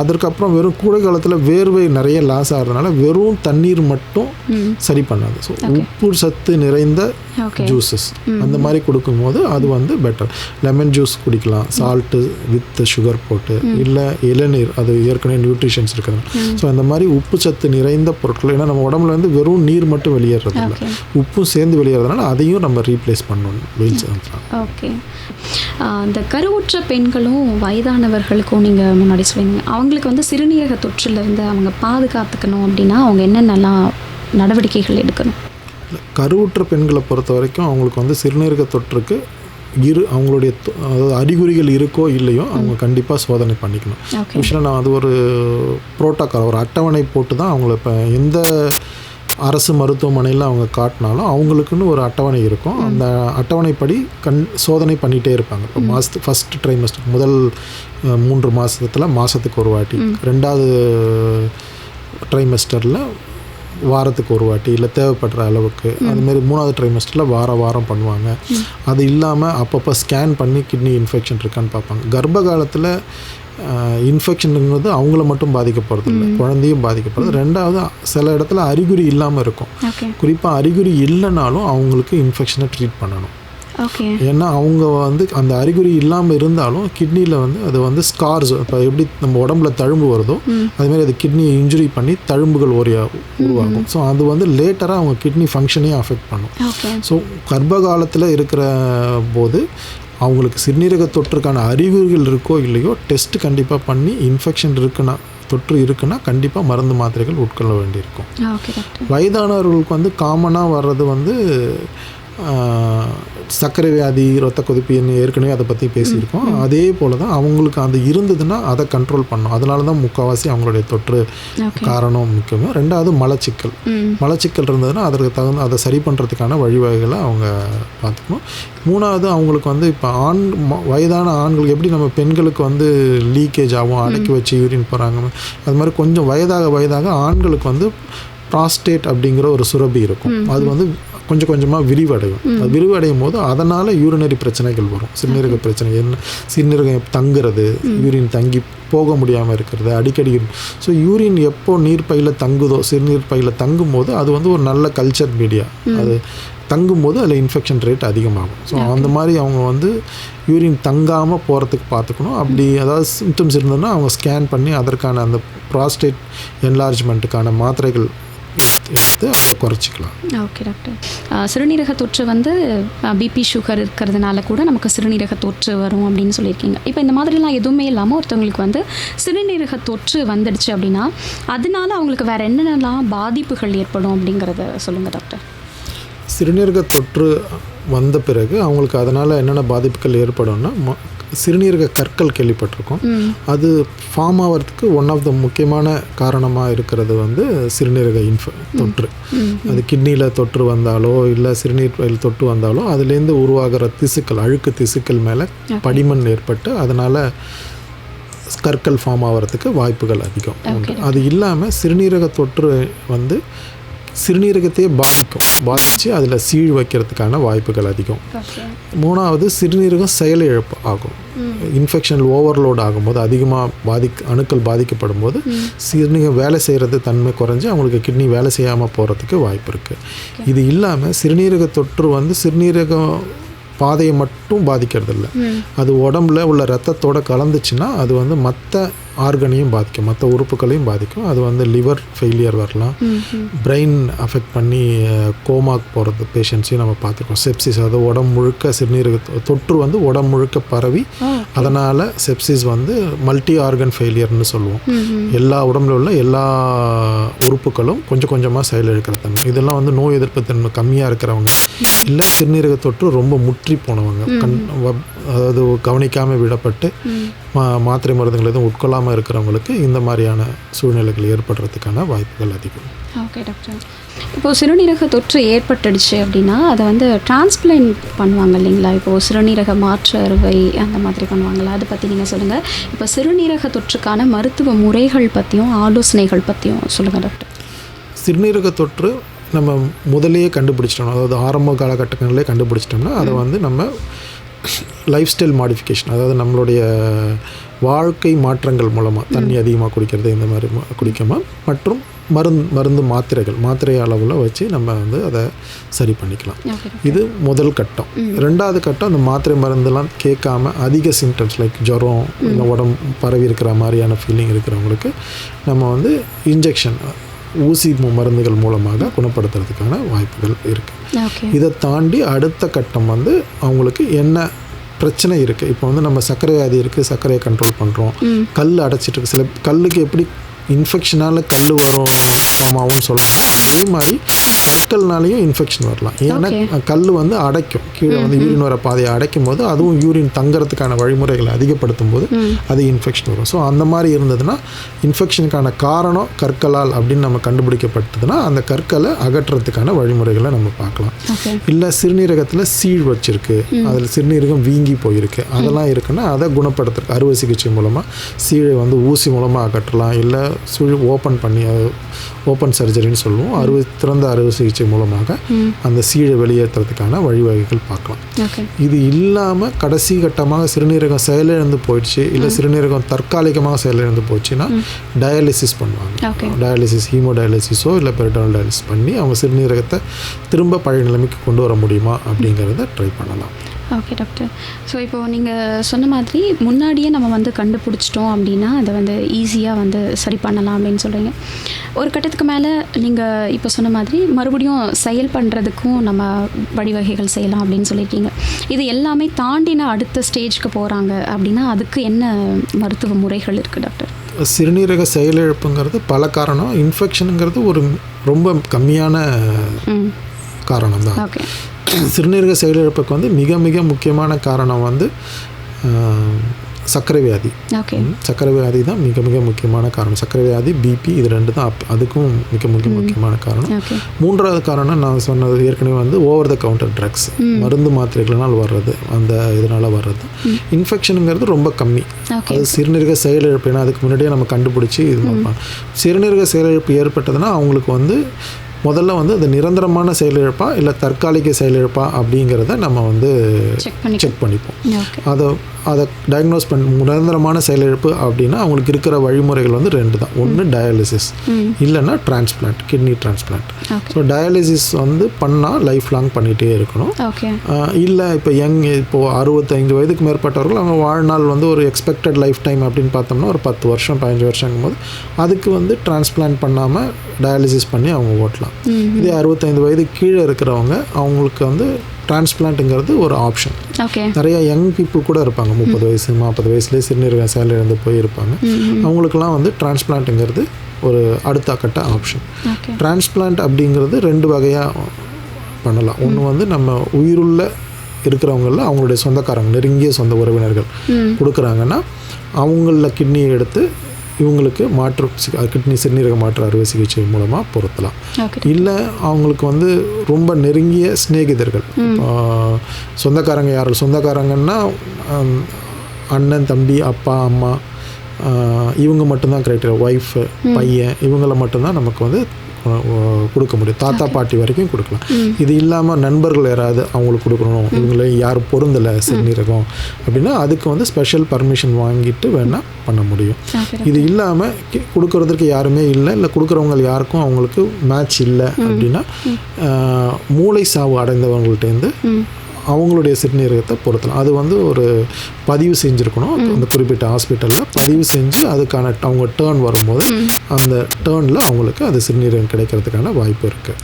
S2: அதற்கப்புறம் வெறும் கோடை காலத்தில் வேர்வை நிறைய லாஸ் ஆகிறதுனால வெறும் தண்ணீர் மட்டும் சரி பண்ணாது. ஸோ உப்பு சத்து நிறைந்த ஜூஸஸ் அந்த மாதிரி கொடுக்கும்போது அது வந்து பெட்டர். லெமன் ஜூஸ் குடிக்கலாம், சால்ட்டு வித் சுகர் போட்டு, இல்லை இளநீர், அது ஏற்கனவே நியூட்ரிஷன்ஸ் இருக்குது. ஸோ அந்த மாதிரி உப்பு சத்து நிறைந்த பொருட்கள், ஏன்னா நம்ம உடம்புல வந்து வெறும் நீர் மட்டும் வெளியேறது இல்லை, உப்பும் சேர்ந்து வெளியேறதுனால அதையும் நம்ம ரீப்ளேஸ் பண்ணணும்.
S1: ஓகே, இந்த கருவுற்ற பெண்களும் வயதானவர்களுக்கும் நீங்கள் முன்னாடி சொல்லுவீங்க, அவங்களுக்கு வந்து சிறுநீரக தொற்றிலிருந்து அவங்க பாதுகாத்துக்கணும் அப்படின்னா அவங்க என்னென்னலாம் நடவடிக்கைகள் எடுக்கணும்?
S2: கருவுற்ற பெண்களை பொறுத்த வரைக்கும் அவங்களுக்கு வந்து சிறுநீரக தொற்றுக்கு அவங்களுடைய அதாவது அறிகுறிகள் இருக்கோ இல்லையோ அவங்க கண்டிப்பாக சோதனை பண்ணிக்கணும். விஷயம் நான் அது ஒரு புரோட்டோக்கால், ஒரு அட்டவணை போட்டு தான் அவங்கள இப்போ எந்த அரசு மருத்துவமனையில் அவங்க காட்டினாலும் அவங்களுக்குன்னு ஒரு அட்டவணை இருக்கும். அந்த அட்டவணைப்படி சோதனை பண்ணிகிட்டே இருப்பாங்க. இப்போ ஃபஸ்ட் ட்ரைமஸ்டர் முதல் 3 மாதத்தில் மாதத்துக்கு ஒரு வாட்டி, 2வது ட்ரைமஸ்டரில் வாரத்துக்கு ஒரு வாட்டி, இல்லை தேவைப்படுற அளவுக்கு. அதுமாரி 3வது ட்ரைமஸ்டரில் வாரம் பண்ணுவாங்க. அது இல்லாமல் அப்பப்போ ஸ்கேன் பண்ணி கிட்னி இன்ஃபெக்ஷன் இருக்கான்னு பார்ப்பாங்க. கர்ப்ப காலத்தில் இன்ஃபெக்ஷனுங்கிறது அவங்கள மட்டும் பாதிக்கப்படுறது இல்லை, குழந்தையும் பாதிக்கப்படுறது. 2வது சில இடத்துல அறிகுறி இல்லாமல் இருக்கும். குறிப்பாக அறிகுறி இல்லைனாலும் அவங்களுக்கு இன்ஃபெக்ஷனை ட்ரீட் பண்ணணும். ஏன்னா அவங்க வந்து அந்த அறிகுறி இல்லாமல் இருந்தாலும் கிட்னியில் வந்து அது வந்து ஸ்கார்ஸ், இப்போ எப்படி நம்ம உடம்புல தழும்பு வருதோ அதுமாதிரி அது கிட்னியை இன்ஜுரி பண்ணி தழும்புகள் உருவாகும். ஸோ அது வந்து லேட்டராக அவங்க கிட்னி ஃபங்க்ஷனையும் அஃபெக்ட் பண்ணும். ஸோ கர்ப்ப காலத்தில் இருக்கிற போது அவங்களுக்கு சிறுநீரக தொற்றுக்கான அறிகுறிகள் இருக்கோ இல்லையோ டெஸ்ட் கண்டிப்பாக பண்ணி இன்ஃபெக்ஷன் இருக்குன்னா, தொற்று இருக்குன்னா கண்டிப்பாக மருந்து மாத்திரைகள் உட்கொள்ள வேண்டியிருக்கும். வயதானவர்களுக்கு வந்து காமனாக வர்றது வந்து சர்க்கரை வியாதி, இரத்த கொதிப்பு, ஏற்கனவே அதை பற்றி பேசியிருக்கோம். அதே போல் தான் அவங்களுக்கு அது இருந்ததுன்னா அதை கண்ட்ரோல் பண்ணணும். அதனால தான் முக்கால்வாசி அவங்களுடைய தொற்று காரணம் முக்கியமாக. 2வது மலச்சிக்கல் இருந்ததுன்னா அதற்கு அதை சரி பண்ணுறதுக்கான வழிவகைகளை அவங்க பார்த்துக்கணும். 3வது அவங்களுக்கு வந்து இப்போ வயதான ஆண்களுக்கு எப்படி நம்ம பெண்களுக்கு வந்து லீக்கேஜ் ஆகும், அடக்கி வச்சு யூரின் போகிறாங்க, அது மாதிரி கொஞ்சம் வயதாக ஆண்களுக்கு வந்து ப்ராஸ்டேட் அப்படிங்கிற ஒரு சுரப்பி இருக்கும். அது வந்து கொஞ்சம் கொஞ்சமாக விரிவடையும். அது விரிவடையும் போது அதனால் யூரினரி பிரச்சனைகள் வரும். சிறுநீரக பிரச்சனை, சிறுநீரகம் தங்குறது, யூரின் தங்கி போக முடியாமல் இருக்கிறது அடிக்கடி. ஸோ யூரின் எப்போ நீர்ப்பையில் தங்குதோ, சிறுநீர் பையில் தங்கும் போது அது வந்து ஒரு நல்ல கல்ச்சர் மீடியா, அது தங்கும்போது அதில் இன்ஃபெக்ஷன் ரேட் அதிகமாகும். ஸோ அந்த மாதிரி அவங்க வந்து யூரின் தங்காமல் போகிறதுக்கு பார்த்துக்கணும். அப்படி ஏதாவது சிம்டம்ஸ் இருந்ததுன்னா அவங்க ஸ்கேன் பண்ணி அதற்கான அந்த ப்ராஸ்டேட் என்லார்ஜ்மெண்ட்டுக்கான மாத்திரைகள் எடுத்து அதை குறைச்சிக்கலாம்.
S1: Okay doctor. சிறுநீரக தொற்று வந்து பிபி சுகர் இருக்கிறதுனால கூட நமக்கு சிறுநீரக தொற்று வரும் அப்படின்னு சொல்லியிருக்கீங்க. இப்போ இந்த மாதிரிலாம் எதுவுமே இல்லாமல் ஒருத்தவங்களுக்கு வந்து சிறுநீரக தொற்று வந்துடுச்சு அப்படின்னா அதனால அவங்களுக்கு வேறு என்னென்னலாம் பாதிப்புகள் ஏற்படும் அப்படிங்கிறத சொல்லுங்கள் டாக்டர்.
S2: சிறுநீரக தொற்று வந்த பிறகு அவங்களுக்கு அதனால் என்னென்ன பாதிப்புகள் ஏற்படும்னா சிறுநீரக கற்கள் கேள்விப்பட்டிருக்கோம். அது ஃபார்ம் ஆகிறதுக்கு ஒன் ஆஃப் த முக்கியமான காரணமாக இருக்கிறது வந்து சிறுநீரக தொற்று. அது கிட்னியில் தொற்று வந்தாலோ இல்லை சிறுநீர் வயல் தொற்று வந்தாலோ அதுலேருந்து உருவாகிற திசுக்கள், அழுக்கு திசுக்கள் மேலே படிமண் ஏற்பட்டு அதனால் கற்கள் ஃபார்ம் ஆகிறதுக்கு வாய்ப்புகள் அதிகம். அது இல்லாமல் சிறுநீரக தொற்று வந்து சிறுநீரகத்தையே பாதித்து அதில் சீழ் வைக்கிறதுக்கான வாய்ப்புகள் அதிகம். மூணாவது சிறுநீரகம் செயலிழப்பு ஆகும். இன்ஃபெக்ஷன் ஓவர்லோட் ஆகும்போது அதிகமாக அணுக்கள் பாதிக்கப்படும் போது சிறுநீரகம் வேலை செய்கிறது தன்மை குறைஞ்சி அவங்களுக்கு கிட்னி வேலை செய்யாமல் போகிறதுக்கு வாய்ப்பு இருக்குது. இது இல்லாமல் சிறுநீரக தொற்று வந்து சிறுநீரகம் பாதையை மட்டும் பாதிக்கிறது இல்லை, அது உடம்புல உள்ள ரத்தத்தோடு கலந்துச்சுன்னா அது வந்து மற்ற ஆர்கனையும் பாதிக்கும், மற்ற உறுப்புகளையும் பாதிக்கும். அது வந்து லிவர் ஃபெயிலியர் வரலாம், பிரெயின் அஃபெக்ட் பண்ணி கோமாக்கு போகிறது பேஷண்ட்ஸையும் நம்ம பார்த்துருக்கோம். செப்சிஸ், அது உடம்பு முழுக்க சிறுநீரக தொற்று வந்து உடம்பு முழுக்க பரவி அதனால் செப்சிஸ் வந்து மல்டி ஆர்கன் ஃபெயிலியர்னு சொல்லுவோம். எல்லா உடம்புல உள்ள எல்லா உறுப்புகளும் கொஞ்சம் கொஞ்சமாக செயலிழக்கிற தன்மை. இதெல்லாம் வந்து நோய் எதிர்ப்பு தன்மை கம்மியாக இருக்கிறவங்க இல்லை சிறுநீரக தொற்று ரொம்ப முற்றி போனவங்க, அதாவது கவனிக்காமல் விடப்பட்டு மாத்திரை மருந்துகள் எதுவும் உட்கொள்ளாமல் இருக்கிறவங்களுக்கு இந்த மாதிரியான சூழ்நிலைகள் ஏற்படுறதுக்கான வாய்ப்புகள் அதிகம்.
S1: Okay doctor. இப்போது சிறுநீரக தொற்று ஏற்பட்டுடுச்சு அப்படின்னா அதை வந்து டிரான்ஸ்பிளான்ட் பண்ணுவாங்க இல்லைங்களா? இப்போது சிறுநீரக மாற்று அறுவை அந்த மாதிரி பண்ணுவாங்களா? அதை பற்றி நீங்கள் சொல்லுங்கள். இப்போ சிறுநீரக தொற்றுக்கான மருத்துவ முறைகள் பற்றியும் ஆலோசனைகள் பற்றியும் சொல்லுங்கள் டாக்டர்.
S2: சிறுநீரக தொற்று நம்ம முதலையே கண்டுபிடிச்சிட்டோம், அதாவது ஆரம்ப காலகட்டங்களே கண்டுபிடிச்சிட்டோம்னா அதை வந்து நம்ம லைஃப் ஸ்டைல் மாடிஃபிகேஷன், அதாவது நம்மளுடைய வாழ்க்கை மாற்றங்கள் மூலமாக தண்ணி அதிகமாக குடிக்கிறது, இந்த மாதிரி குடிக்காமல் மற்றும் மருந்து மாத்திரை அளவில் வச்சு நம்ம வந்து அதை சரி பண்ணிக்கலாம். இது முதல் கட்டம். ரெண்டாவது கட்டம் அந்த மாத்திரை மருந்துலாம் கேட்காம அதிக சிம்டம்ஸ் லைக் ஜுரம் இல்லை உடம்பு பரவி இருக்கிற மாதிரியான ஃபீலிங் இருக்கிறவங்களுக்கு நம்ம வந்து இன்ஜெக்ஷன் ஊசி மருந்துகள் மூலமாக குணப்படுத்துறதுக்கான வாய்ப்புகள் இருக்குது. இதை தாண்டி அடுத்த கட்டம் வந்து அவங்களுக்கு என்ன பிரச்சனை இருக்குது. இப்போ வந்து நம்ம சர்க்கரை வியாதி இருக்குது, சர்க்கரையை கண்ட்ரோல் பண்ணுறோம், கல் அடைச்சிட்டு இருக்கு. சில கல்லுக்கு எப்படி இன்ஃபெக்ஷனால் கல் வரும் ஆமாவும் சொல்லலாம், அதே மாதிரி கற்கள்னாலையும் இன்ஃபெக்ஷன் வரலாம். ஏன்னா கல் வந்து அடைக்கும், கீழே வந்து யூரின் வர பாதையை அடைக்கும் போது அதுவும் யூரின் தங்குறதுக்கான வழிமுறைகளை அதிகப்படுத்தும் போது அது இன்ஃபெக்ஷன் வரும். ஸோ அந்த மாதிரி இருந்ததுன்னா இன்ஃபெக்ஷனுக்கான காரணம் கற்களால் அப்படின்னு நம்ம கண்டுபிடிக்கப்பட்டதுன்னா அந்த கற்களை அகற்றுறதுக்கான வழிமுறைகளை நம்ம பார்க்கலாம். இல்லை சிறுநீரகத்தில் சீழ் வச்சிருக்கு, அதில் சிறுநீரகம் வீங்கி போயிருக்கு, அதெல்லாம் இருக்குன்னா அதை குணப்படுத்துறதுக்கு அறுவை சிகிச்சை மூலமாக சீழை வந்து ஊசி மூலமாக அகற்றலாம். இல்லை ஓப்பன் சர்ஜரின்னு சொல்லுவோம், திறந்த அறுவை சிகிச்சை மூலமாக அந்த சீழை வெளியேற்றுறதுக்கான வழிவகைகள் பார்க்கலாம். இது இல்லாமல் கடைசி கட்டமாக சிறுநீரகம் செயலிழந்து போயிடுச்சு, இல்லை சிறுநீரகம் தற்காலிகமாக செயலிழந்து போச்சுன்னா டயாலிசிஸ் பண்ணுவாங்க. டயாலிசிஸ், ஹீமோடயாலிசிஸோ இல்லை பெரிட்டோனல் டயாலிசிஸ் பண்ணி அவங்க சிறுநீரகத்தை திரும்ப பழைய நிலைமைக்கு கொண்டு வர முடியுமா அப்படிங்கிறத ட்ரை பண்ணலாம்.
S1: Okay doctor. ஸோ இப்போது நீங்கள் சொன்ன மாதிரி முன்னாடியே நம்ம வந்து கண்டுபிடிச்சிட்டோம் அப்படின்னா அதை வந்து ஈஸியாக வந்து சரி பண்ணலாம் அப்படின்னு சொல்கிறீங்க. ஒரு கட்டத்துக்கு மேலே நீங்கள் இப்போ சொன்ன மாதிரி மறுபடியும் செயல் பண்ணுறதுக்கும் நம்ம வழிவகைகள் செய்யலாம் அப்படின்னு சொல்லியிருக்கீங்க. இது எல்லாமே தாண்டின அடுத்த ஸ்டேஜ்க்கு போகிறாங்க அப்படின்னா அதுக்கு என்ன மருத்துவ முறைகள் இருக்குது டாக்டர்?
S2: சிறுநீரக செயலிழப்புங்கிறது பல காரணம், இன்ஃபெக்ஷனுங்கிறது ஒரு ரொம்ப கம்மியான காரணம் தான்.
S1: ஓகே.
S2: சிறுநீரக செயலிழப்புக்கு வந்து மிக மிக முக்கியமான காரணம் வந்து சர்க்கரை வியாதி. சர்க்கரை வியாதி தான் மிக மிக முக்கியமான காரணம். சர்க்கரை வியாதி, பிபி, இது ரெண்டு தான் அதுக்கும் மிக மிக முக்கியமான காரணம். மூன்றாவது காரணம் நான் சொன்னது ஏற்கனவே வந்து ஓவர் த கவுண்டர் ட்ரக்ஸ், மருந்து மாத்திரைகள்னால் வர்றது, அந்த இதனால் வர்றது. இன்ஃபெக்ஷனுங்கிறது ரொம்ப கம்மி. அது சிறுநீரக செயலிழப்பு, ஏன்னா அதுக்கு முன்னாடியே நம்ம கண்டுபிடிச்சி இது பண்ணலாம். சிறுநீரக செயலிழப்பு ஏற்பட்டதுன்னா அவங்களுக்கு வந்து முதல்ல வந்து அது நிரந்தரமான செயலிழப்பா இல்லை தற்காலிக செயலிழப்பா அப்படிங்கிறத நம்ம வந்து செக் பண்ணிப்போம். அதை டயக்னோஸ் நிரந்தரமான செயலிழப்பு அப்படின்னா அவங்களுக்கு இருக்கிற வழிமுறைகள் வந்து 2 தான். ஒன்று டயாலிசிஸ், இல்லைன்னா transplant, kidney transplant. So dialysis வந்து பண்ணால் லைஃப் லாங் பண்ணிகிட்டே இருக்கணும். இல்லை இப்போ இப்போது 65 வயதுக்கு மேற்பட்டவர்கள் அவங்க வாழ்நாள் வந்து ஒரு எக்ஸ்பெக்டட் லைஃப் டைம் அப்படின்னு பார்த்தோம்னா ஒரு 10 வருஷம் 15 வருஷங்கும் போது அதுக்கு வந்து டிரான்ஸ்பிளான்ட் பண்ணாமல் டயாலிசிஸ் பண்ணி அவங்க ஓட்டலாம். இதே 65 வயதுக்கு கீழே இருக்கிறவங்க அவங்களுக்கு வந்து டிரான்ஸ்பிளான்ட்டுங்கிறது ஒரு ஆப்ஷன். நிறைய யங் பீப்புள் கூட இருப்பாங்க, 30 வயசு 40 வயசுலேயே சிறுநீரக செயலிழந்து போயிருப்பாங்க. அவங்களுக்கெல்லாம் வந்து டிரான்ஸ்பிளான்ட்டுங்கிறது ஒரு அடுத்த கட்ட ஆப்ஷன். டிரான்ஸ்பிளான்ட் அப்படிங்கிறது 2 வகையாக பண்ணலாம். ஒன்று வந்து நம்ம உயிருள்ள இருக்கிறவங்களில் அவங்களுடைய சொந்தக்காரங்க நெருங்கிய சொந்த உறவினர்கள் கொடுக்குறாங்கன்னா அவங்கள கிட்னியை எடுத்து இவங்களுக்கு கிட்னி சிறுநீரக மாற்று அறுவை சிகிச்சை மூலமாக பொருத்தலாம். இல்லை அவங்களுக்கு வந்து ரொம்ப நெருங்கிய சிநேகிதர்கள், சொந்தக்காரங்க சொந்தக்காரங்கன்னா அண்ணன் தம்பி அப்பா அம்மா இவங்க மட்டும்தான் க்ரைட்டீரியா, ஒய்ஃபு பையன் இவங்கள மட்டும்தான் நமக்கு வந்து கொடுக்க முடியும். தாத்தா பாட்டி வரைக்கும் கொடுக்கலாம். இது இல்லாமல் நண்பர்கள் யாராவது அவங்களுக்கு கொடுக்கணும், இவங்களே யாரும் பொருந்தலை சிறுநீரகம் அப்படின்னா அதுக்கு வந்து ஸ்பெஷல் பர்மிஷன் வாங்கிட்டு வேணால் பண்ண முடியும். இது இல்லாமல் கொடுக்கறதுக்கு யாருமே இல்லை கொடுக்குறவங்க யாருக்கும் அவங்களுக்கு மேட்ச் இல்லை அப்படின்னா மூளை சாவு அடைந்தவங்கள்ட்டேருந்து அவங்களுடைய சிறுநீரகத்தை பொருத்தலாம். அது வந்து ஒரு பதிவு செஞ்சுருக்கணும், அந்த குறிப்பிட்ட ஹாஸ்பிட்டலில் பதிவு செஞ்சு அதுக்கான அவங்க டேர்ன் வரும்போது அந்த டேர்னில் அவங்களுக்கு அது சிறுநீரகம் கிடைக்கிறதுக்கான வாய்ப்பு இருக்குது.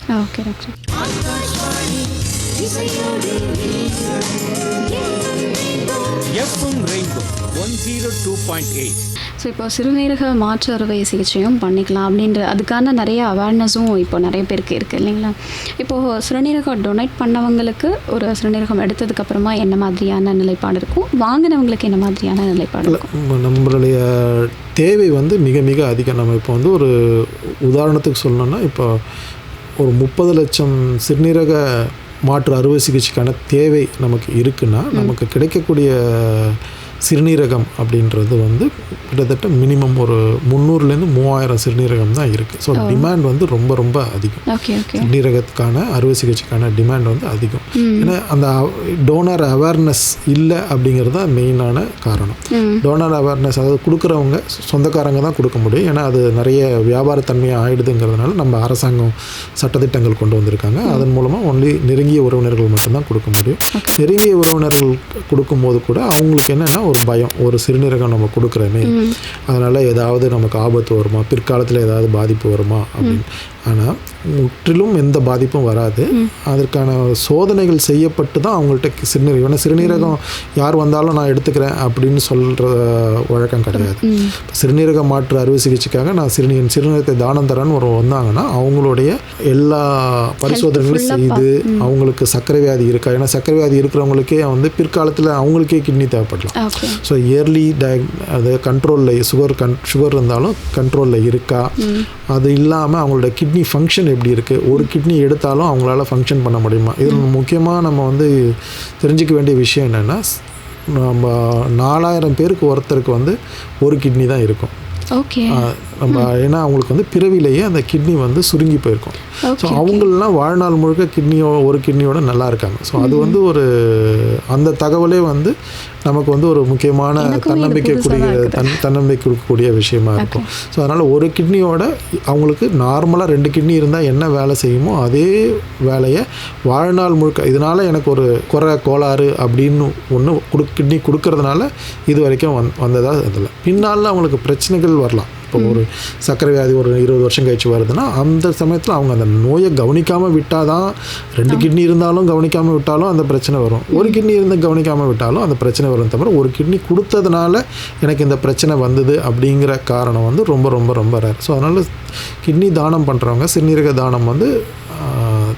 S1: ஸோ இப்போ சிறுநீரக மாற்று அறுவை சிகிச்சையும் பண்ணிக்கலாம் அப்படின்ற அதுக்கான நிறைய அவேர்னஸும் இப்போ நிறைய பேருக்கு இருக்குது இல்லைங்களா? இப்போது சிறுநீரகம் டொனேட் பண்ணவங்களுக்கு ஒரு சிறுநீரகம் எடுத்ததுக்கப்புறமா என்ன மாதிரியான நிலைப்பாடு இருக்கும், வாங்கினவங்களுக்கு என்ன மாதிரியான நிலைப்பாடு இருக்கும்?
S2: நம்மளுடைய தேவை வந்து மிக மிக அதிகம். நம்ம இப்போ வந்து ஒரு உதாரணத்துக்கு சொல்லணும்னா இப்போ ஒரு 30 லட்சம் சிறுநீரக மாற்று அறுவை சிகிச்சைக்கான தேவை நமக்கு இருக்குன்னா நமக்கு கிடைக்கக்கூடிய சிறுநீரகம் அப்படின்றது வந்து கிட்டத்தட்ட மினிமம் ஒரு 300லேருந்து 3000 சிறுநீரகம் தான் இருக்குது. ஸோ டிமாண்ட் வந்து ரொம்ப ரொம்ப அதிகம். சிறுநீரகத்துக்கான அறுவை சிகிச்சைக்கான டிமாண்ட் வந்து அதிகம். ஏன்னா அந்த டோனர் அவேர்னஸ் இல்லை அப்படிங்கிறது தான் மெயினான காரணம். டோனர் அவேர்னஸ் அதாவது கொடுக்குறவங்க சொந்தக்காரங்க தான் கொடுக்க முடியும். ஏன்னா அது நிறைய வியாபாரத்தன்மையாக ஆயிடுதுங்கிறதுனால நம்ம அரசாங்கம் சட்டத்திட்டங்கள் கொண்டு வந்திருக்காங்க. அதன் மூலமாக ஒன்லி நெருங்கிய உறவினர்கள் மட்டும்தான் கொடுக்க முடியும். நெருங்கிய உறவினர்கள் கொடுக்கும்போது கூட அவங்களுக்கு என்னென்னா ஒரு பயம், ஒரு சிறுநீரகம் நம்ம கொடுக்குறோமே அதனால் ஏதாவது நமக்கு ஆபத்து வருமா, பிற்காலத்தில் ஏதாவது பாதிப்பு வருமா அப்படின்னு. ஆனால் முற்றிலும் எந்த பாதிப்பும் வராது. அதற்கான சோதனைகள் செய்யப்பட்டு தான் அவங்கள்ட்ட சிறுநீரகம், ஏன்னா சிறுநீரகம் யார் வந்தாலும் நான் எடுத்துக்கிறேன் அப்படின்னு சொல்கிற வழக்கம் கிடையாது. சிறுநீரக மாற்று அறுவை சிகிச்சைக்காக நான் சிறுநீரகத்தை தானம் தரேன்னு ஒரு வந்தாங்கன்னா அவங்களுடைய எல்லா பரிசோதனைகளும் செய்து அவங்களுக்கு சர்க்கரை வியாதி இருக்கா, ஏன்னா சர்க்கரை வியாதி இருக்கிறவங்களுக்கே வந்து பிற்காலத்தில் அவங்களுக்கே கிட்னி தேவைப்படலாம். ஸோ இயர்லி அது கண்ட்ரோலில் சுகர் இருந்தாலும் கண்ட்ரோலில் இருக்கா, அது இல்லாமல் அவங்களோட கிட்னி ஃபங்க்ஷன் எப்படி இருக்குது, ஒரு கிட்னி எடுத்தாலும் அவங்களால ஃபங்க்ஷன் பண்ண முடியுமா. இதில் முக்கியமாக நம்ம வந்து தெரிஞ்சிக்க வேண்டிய விஷயம் என்னென்னா நம்ம 4000 பேருக்கு ஒருத்தருக்கு வந்து ஒரு கிட்னி தான் இருக்கும். நம்ம ஏன்னா அவங்களுக்கு வந்து பிறவிலேயே அந்த கிட்னி வந்து சுருங்கி போயிருக்கும். ஸோ அவங்களெலாம் வாழ்நாள் முழுக்க ஒரு கிட்னியோட நல்லா இருக்காங்க. ஸோ அது வந்து ஒரு அந்த தகவலே வந்து நமக்கு வந்து ஒரு முக்கியமான தன்னம்பிக்கை கொடுக்கக்கூடிய விஷயமா இருக்கும். ஸோ அதனால் ஒரு கிட்னியோட அவங்களுக்கு நார்மலாக 2 கிட்னி இருந்தால் என்ன வேலை செய்யுமோ அதே வேலையை வாழ்நாள் முழுக்க, இதனால் எனக்கு ஒரு கோளாறு அப்படின்னு ஒன்று கிட்னி கொடுக்கறதுனால இது வரைக்கும் வந்ததாக அதில் பின்னால் அவங்களுக்கு பிரச்சனைகள் வரலாம். இப்போ ஒரு சர்க்கரை வியாதி ஒரு 20 வருஷம் கழிச்சு வருதுன்னா அந்த சமயத்தில் அவங்க அந்த நோயை கவனிக்காமல் விட்டால் தான், 2 கிட்னி இருந்தாலும் கவனிக்காமல் விட்டாலும் அந்த பிரச்சனை வரும், ஒரு கிட்னி இருந்து கவனிக்காமல் விட்டாலும் அந்த பிரச்சனை வரும். தவிர ஒரு கிட்னி கொடுத்ததுனால எனக்கு இந்த பிரச்சனை வந்தது அப்படிங்கிற காரணம் வந்து ரொம்ப ரொம்ப ரொம்ப ரேர். ஸோ அதனால் கிட்னி தானம் பண்ணுறவங்க சிறுநீரக தானம் வந்து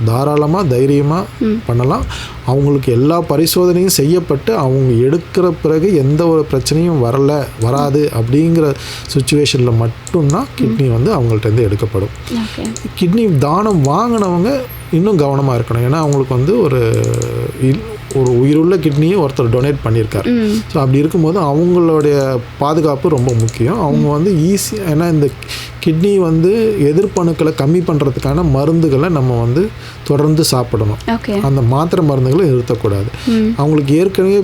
S2: தாராளமாக தைரியமாக பண்ணலாம். அவங்களுக்கு எல்லா பரிசோதனையும் செய்யப்பட்டு அவங்க எடுக்கிற பிறகு எந்த ஒரு பிரச்சனையும் வராது அப்படிங்கிற சுச்சுவேஷனில் மட்டும்தான் கிட்னி வந்து அவங்கள்ட்டேருந்து எடுக்கப்படும். கிட்னி தானம் வாங்கினவங்க இன்னும் கவனமாக இருக்கணும். ஏன்னா அவங்களுக்கு வந்து ஒரு உயிருள்ள கிட்னியை ஒருத்தர் டொனேட் பண்ணியிருக்காரு. ஸோ அப்படி இருக்கும்போது அவங்களுடைய பாதுகாப்பு ரொம்ப முக்கியம். அவங்க வந்து ஏன்னா இந்த கிட்னி வந்து எதிர்ப்பணுக்களை கம்மி பண்ணுறதுக்கான மருந்துகளை நம்ம வந்து தொடர்ந்து சாப்பிடணும். அந்த மாத்திரை மருந்துகளை நிறுத்தக்கூடாது. அவங்களுக்கு ஏற்கனவே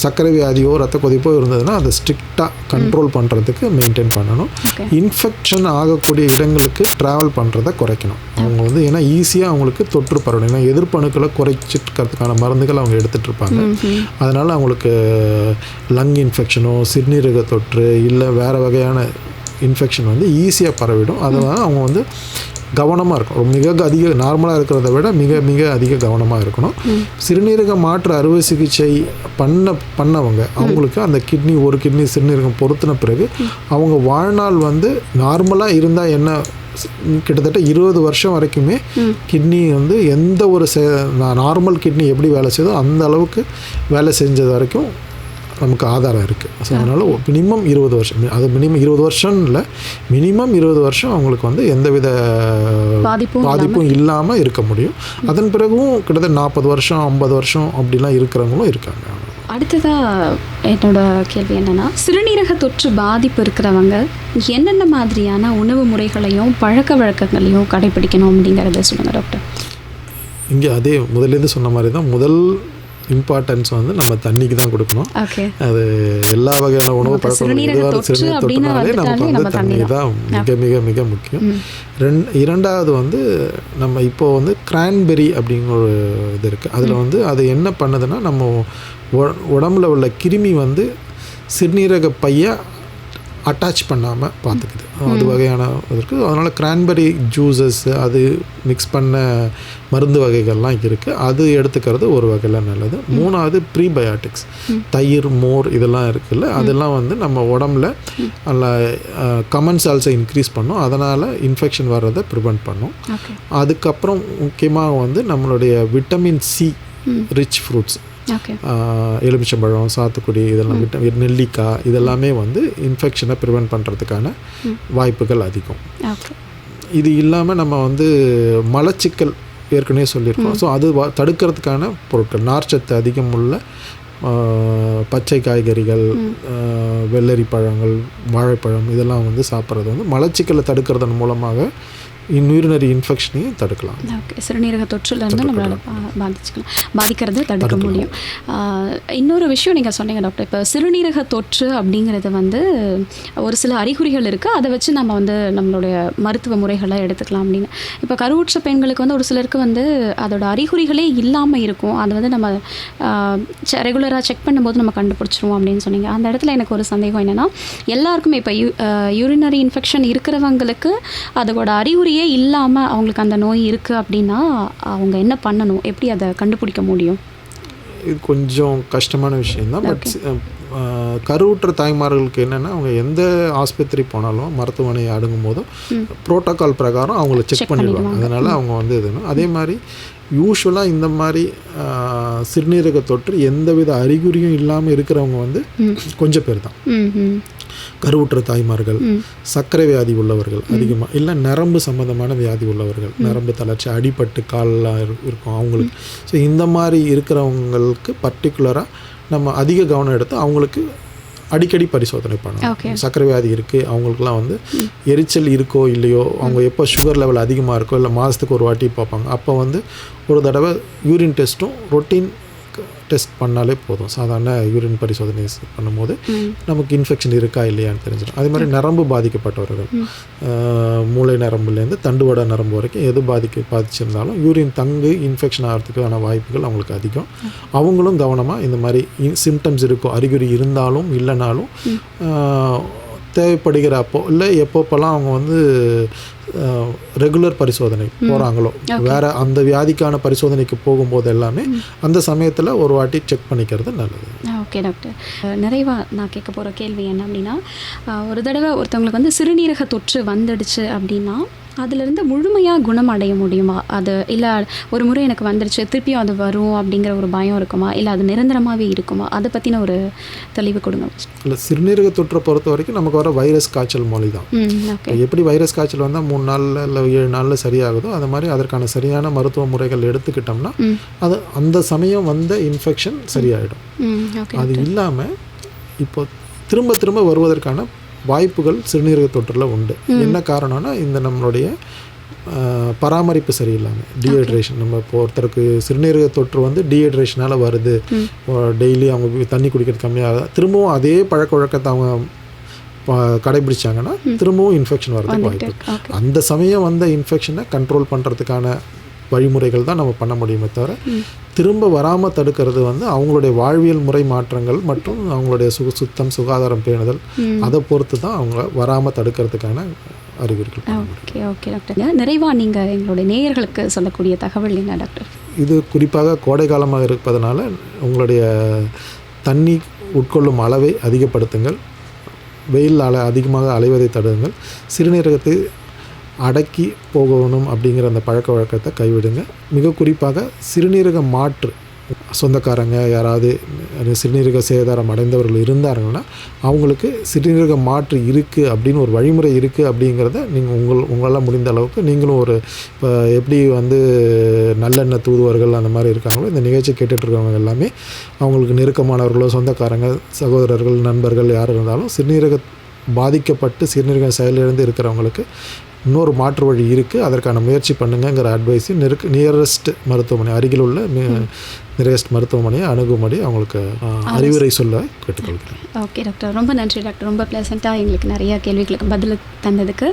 S2: சர்க்கரை வியாதியோ ரத்த கொதிப்போ இருந்ததுன்னா அதை ஸ்ட்ரிக்டாக கண்ட்ரோல் பண்ணுறதுக்கு மெயின்டைன் பண்ணணும். இன்ஃபெக்ஷன் ஆகக்கூடிய இடங்களுக்கு ட்ராவல் பண்ணுறதை குறைக்கணும். அவங்க வந்து ஏன்னா ஈஸியாக அவங்களுக்கு தொற்று பரவணும். ஏன்னா எதிர்ப்பணுக்களை குறைச்சிக்கிறதுக்கான மருந்துகள் அவங்க எடுத்துகிட்டு இருப்பாங்க. அதனால் அவங்களுக்கு லங் இன்ஃபெக்ஷனோ சிறுநீரக தொற்று இல்லை வேறு வகையான இன்ஃபெக்ஷன் வந்து ஈஸியாக பரவிடும். அதனால் அவங்க வந்து கவனமாக இருக்கும். மிக அதிக நார்மலாக இருக்கிறத விட மிக மிக அதிக கவனமாக இருக்கணும். சிறுநீரக மாற்று அறுவை சிகிச்சை பண்ணவங்க அவங்களுக்கு அந்த ஒரு கிட்னி சிறுநீரகம் பொருத்தின பிறகு அவங்க வாழ்நாள் வந்து நார்மலாக இருந்தால் என்ன கிட்டத்தட்ட 20 வருஷம் வரைக்குமே கிட்னி வந்து எந்த ஒரு நார்மல் கிட்னி எப்படி வேலை செய்தோ அந்த அளவுக்கு வேலை செஞ்சது வரைக்கும் நமக்கு ஆதாரம் இருக்குது. ஸோ அதனால் மினிமம் 20 வருஷம், அது மினிமம் 20 வருஷம் இல்லை, மினிமம் 20 வருஷம் அவங்களுக்கு வந்து எந்தவித பாதிப்பும் இல்லாமல் இருக்க முடியும். அதன் பிறகும் கிட்டத்தட்ட 40 வருஷம் 50 வருஷம் அப்படிலாம் இருக்கிறவங்களும் இருக்காங்க.
S1: அடுத்ததாக என்னோட கேள்வி என்னென்னா, சிறுநீரக தொற்று பாதிப்பு இருக்கிறவங்க என்னென்ன மாதிரியான உணவு முறைகளையும் பழக்க வழக்கங்களையும் கடைபிடிக்கணும் அப்படிங்கிறத சொல்லுங்கள் டாக்டர்.
S2: இங்கே அதே முதலேருந்து சொன்ன மாதிரி தான், முதல் இம்பார்ட்டன்ஸ் வந்து நம்ம தண்ணிக்கு தான் கொடுக்கணும். அது எல்லா வகையான உணவு பழக்கம் தொற்றுனாலே நமக்கு வந்து தண்ணி தான் மிக மிக மிக முக்கியம். இரண்டாவது வந்து நம்ம இப்போ வந்து கிரான்பெரி அப்படிங்கிற ஒரு இது இருக்குது. அதில் வந்து அது என்ன பண்ணுதுன்னா நம்ம உடம்புல உள்ள கிருமி வந்து சிறுநீரக பையை அட்டாச் பண்ணாமல் பார்த்துக்குது. அது வகையான இருக்குது. அதனால் கிரான்பெரி ஜூஸஸ் அது மிக்ஸ் பண்ண மருந்து வகைகள்லாம் இருக்குது. அது எடுத்துக்கிறது ஒரு வகையில் நல்லது. மூணாவது ப்ரீபயாட்டிக்ஸ், தயிர் மோர் இதெல்லாம் இருக்குல்ல, அதெல்லாம் வந்து நம்ம உடம்புல நல்ல கமென்சால்ஸை இன்க்ரீஸ் பண்ணும். அதனால் இன்ஃபெக்ஷன் வர்றதை ப்ரிவெண்ட் பண்ணும். அதுக்கப்புறம் முக்கியமாக வந்து நம்மளுடைய விட்டமின் சி ரிச் ஃப்ரூட்ஸ், எலுமிச்சம்பழம், சாத்துக்குடி, இதெல்லாம் நெல்லிக்காய் இதெல்லாமே வந்து இன்ஃபெக்ஷனை ப்ரிவெண்ட் பண்ணுறதுக்கான வாய்ப்புகள் அதிகம். இது இல்லாமல் நம்ம வந்து மலச்சிக்கல் ஏற்கனவே சொல்லியிருக்கோம். ஸோ அது தடுக்கிறதுக்கான பொருட்கள், நார்ச்சத்து அதிகம் உள்ள பச்சை காய்கறிகள், வெள்ளரி பழங்கள், வாழைப்பழம் இதெல்லாம் வந்து சாப்பிட்றது வந்து மலச்சிக்கலை தடுக்கிறதன் மூலமாக யூரினரி இன்ஃபெக்ஷனையும் தடுக்கலாம்.
S1: சிறுநீரக தொற்றுலேருந்து நம்மளால் பாதிக்கிறத தடுக்க முடியும். இன்னொரு விஷயம் நீங்கள் சொன்னீங்க டாக்டர், இப்போ சிறுநீரக தொற்று அப்படிங்கிறது வந்து ஒரு சில அறிகுறிகள் இருக்குது, அதை வச்சு நம்ம வந்து நம்மளுடைய மருத்துவ முறைகளை எடுத்துக்கலாம் அப்படின்னு. இப்போ கருவுற்ற பெண்களுக்கு வந்து ஒரு சிலருக்கு வந்து அதோட அறிகுறிகளே இல்லாமல் இருக்கும். அது வந்து நம்ம ரெகுலராக செக் பண்ணும்போது நம்ம கண்டுபிடிச்சிருவோம் அப்படின்னு சொன்னீங்க. அந்த இடத்துல எனக்கு ஒரு சந்தேகம் என்னென்னா, எல்லாருக்குமே இப்போ யூரினரி இன்ஃபெக்ஷன் இருக்கிறவங்களுக்கு அதோட அறிகுறியே இல்லாமல் அவங்களுக்கு அந்த நோய் இருக்குது அப்படின்னா அவங்க என்ன பண்ணணும், எப்படி அதை கண்டுபிடிக்க முடியும்?
S2: இது கொஞ்சம் கஷ்டமான விஷயம்தான். பட் கருவுற்ற தாய்மார்களுக்கு என்னென்னா, அவங்க எந்த ஆஸ்பத்திரி போனாலும் மருத்துவமனை அணுகும் போதும் ப்ரோட்டோக்கால் பிரகாரம் அவங்கள செக் பண்ணிடுவாங்க. அதனால் அவங்க வந்து இதுன்னு அதே மாதிரி யூஸ்வலாக இந்த மாதிரி சிறுநீரக தொற்று எந்தவித அறிகுறியும் இல்லாமல் இருக்கிறவங்க வந்து கொஞ்சம் பேர் தான். கருவுற்ற தாய்மார்கள், சர்க்கரை வியாதி உள்ளவர்கள் அதிகமாக, இல்லை நரம்பு சம்மந்தமான வியாதி உள்ளவர்கள், நரம்பு தளர்ச்சி, அடிபட்டு காலெலாம் இருக்கும் அவங்களுக்கு. ஸோ இந்த மாதிரி இருக்கிறவங்களுக்கு பர்டிகுலராக நம்ம அதிக கவனம் எடுத்து அவங்களுக்கு அடிக்கடி பரிசோதனை பண்ணணும். சர்க்கரை வியாதி இருக்குது அவங்களுக்குலாம் வந்து எரிச்சல் இருக்கோ இல்லையோ, அவங்க எப்போ சுகர் லெவல் அதிகமாக இருக்கோ இல்லை மாதத்துக்கு ஒரு வாட்டி பார்ப்பாங்க. அப்போ வந்து ஒரு தடவை யூரின் டெஸ்ட்டும் ரொட்டீன் டெஸ்ட் பண்ணாலே போதும். சாதாரண யூரின் பரிசோதனை பண்ணும்போது நமக்கு இன்ஃபெக்ஷன் இருக்கா இல்லையான்னு தெரிஞ்சிடும். அதே மாதிரி நரம்பு பாதிக்கப்பட்டவர்கள், மூளை நரம்புலேருந்து தண்டுவட நரம்பு வரைக்கும் எது பாதிச்சிருந்தாலும் யூரின் தங்கு இன்ஃபெக்ஷன் ஆகிறதுக்கான வாய்ப்புகள் அவங்களுக்கு அதிகம். அவங்களும் கவனமாக இந்த மாதிரி சிம்டம்ஸ் இருக்கும், அறிகுறி இருந்தாலும் இல்லைனாலும் தேவைப்படுகிற அப்போ இல்லை எப்போப்பெல்லாம் அவங்க வந்து ரெகுலர் பரிசோதனை போகிறாங்களோ, வேறு அந்த வியாதிக்கான பரிசோதனைக்கு போகும்போது எல்லாமே அந்த சமயத்தில் ஒரு வாட்டி செக் பண்ணிக்கிறது நல்லது.
S1: ஓகே டாக்டர், நிறைவாக நான் கேட்க போகிற கேள்வி என்ன அப்படின்னா, ஒரு தடவை ஒருத்தவங்களுக்கு வந்து சிறுநீரக தொற்று வந்துடுச்சு அப்படின்னா அதிலிருந்து முழுமையாக குணமடைய முடியுமா? அது இல்லை ஒரு முறை எனக்கு வந்துடுச்சு திருப்பியும் அது வரும் அப்படிங்கிற ஒரு பயம் இருக்குமா, இல்லை அது நிரந்தரமாகவே இருக்குமா? அதை பற்றின ஒரு தெளிவு கொடுங்க.
S2: இல்லை, சிறுநீரக தொற்றை பொறுத்த வரைக்கும் நமக்கு வர வைரஸ் காய்ச்சல் மொழி தான். எப்படி வைரஸ் காய்ச்சல் வந்தால் 3 நாளில் இல்லை 7 நாளில் சரியாகுதோ அது மாதிரி அதற்கான சரியான மருத்துவ முறைகள் எடுத்துக்கிட்டோம்னா அது அந்த சமயம் வந்த இன்ஃபெக்ஷன் சரியாயிடும். அது இல்லாமல் இப்போ திரும்ப திரும்ப வருவதற்கான வாய்ப்புகள் சிறுநீரக தொற்றில் உண்டு. என்ன காரணம்னா இந்த நம்மளுடைய பராமரிப்பு சரியில்லாமல் டீஹைட்ரேஷன். நம்ம இப்போ ஒருத்தருக்கு சிறுநீரக தொற்று வந்து டீஹைட்ரேஷனால் வருது, டெய்லி அவங்க தண்ணி குடிக்கிறது கம்மியாக, திரும்பவும் அதே பழக்க வழக்கத்தை அவங்க கடைபிடிச்சாங்கன்னா திரும்பவும் இன்ஃபெக்ஷன் வரதுக்கு வாய்ப்பு. அந்த சமயம் வந்த இன்ஃபெக்ஷனை கண்ட்ரோல் பண்ணுறதுக்கான வழிமுறைகள் தான் நம்ம பண்ண முடியுமே தவிர திரும்ப வராமல் தடுக்கிறது வந்து அவங்களுடைய வாழ்வியல் முறை மாற்றங்கள் மற்றும் அவங்களுடைய சுத்தம் சுகாதாரம் பேணுதல் அதை பொறுத்து தான் அவங்க வராமல் தடுக்கிறதுக்கான அறிகுறிகள்.
S1: ஓகே ஓகே டாக்டர், நிறைவாக நீங்கள் எங்களுடைய நேயர்களுக்கு சொல்லக்கூடிய தகவல் என்ன டாக்டர்?
S2: இது குறிப்பாக கோடை காலமாக இருப்பதனால உங்களுடைய தண்ணி உட்கொள்ளும் அளவை அதிகப்படுத்துங்கள், வெயில் அதிகமாக அலைவதை தடுங்கள், சிறுநீரகத்தை அடக்கி போகணும் அப்படிங்கிற அந்த பழக்க வழக்கத்தை கைவிடுங்க. மிக குறிப்பாக சிறுநீரக மாற்று சொந்தக்காரங்க யாராவது சிறுநீரக சேதாரம் அடைந்தவர்கள் இருந்தாங்கன்னா அவங்களுக்கு சிறுநீரக மாற்று இருக்குது அப்படின்னு ஒரு வழிமுறை இருக்குது அப்படிங்கிறத நீங்கள் உங்களால் முடிந்த அளவுக்கு நீங்களும் ஒரு இப்போ எப்படி வந்து நல்லெண்ணெய் தூதுவர்கள் அந்த மாதிரி இருக்காங்களோ இந்த நிகழ்ச்சி கேட்டுட்ருக்கவங்க எல்லாமே அவங்களுக்கு நெருக்கமானவர்களோ சொந்தக்காரங்க சகோதரர்கள் நண்பர்கள் யார் இருந்தாலும் சிறுநீரக பாதிக்கப்பட்டு சிறுநீரக செயலிழந்து இருக்கிறவங்களுக்கு இன்னொரு மாற்று வழி இருக்குது, அதற்கான முயற்சி பண்ணுங்கிற அட்வைஸு நியரஸ்ட் மருத்துவமனை அருகில் உள்ள நியரஸ்ட் மருத்துவமனையை அணுகும்படி அவங்களுக்கு அறிவுரை சொல்ல கேட்டுக்கொள்கிறேன்.
S1: ஓகே டாக்டர், ரொம்ப நன்றி டாக்டர். ரொம்ப ப்ளசண்ட்டாக எங்களுக்கு நிறைய கேள்விகளுக்கு பதில் தந்ததுக்கு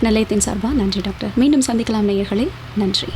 S1: நிலையத்தின் சார்பாக நன்றி டாக்டர். மீண்டும் சந்திக்கலாம் நேயர்களே, நன்றி.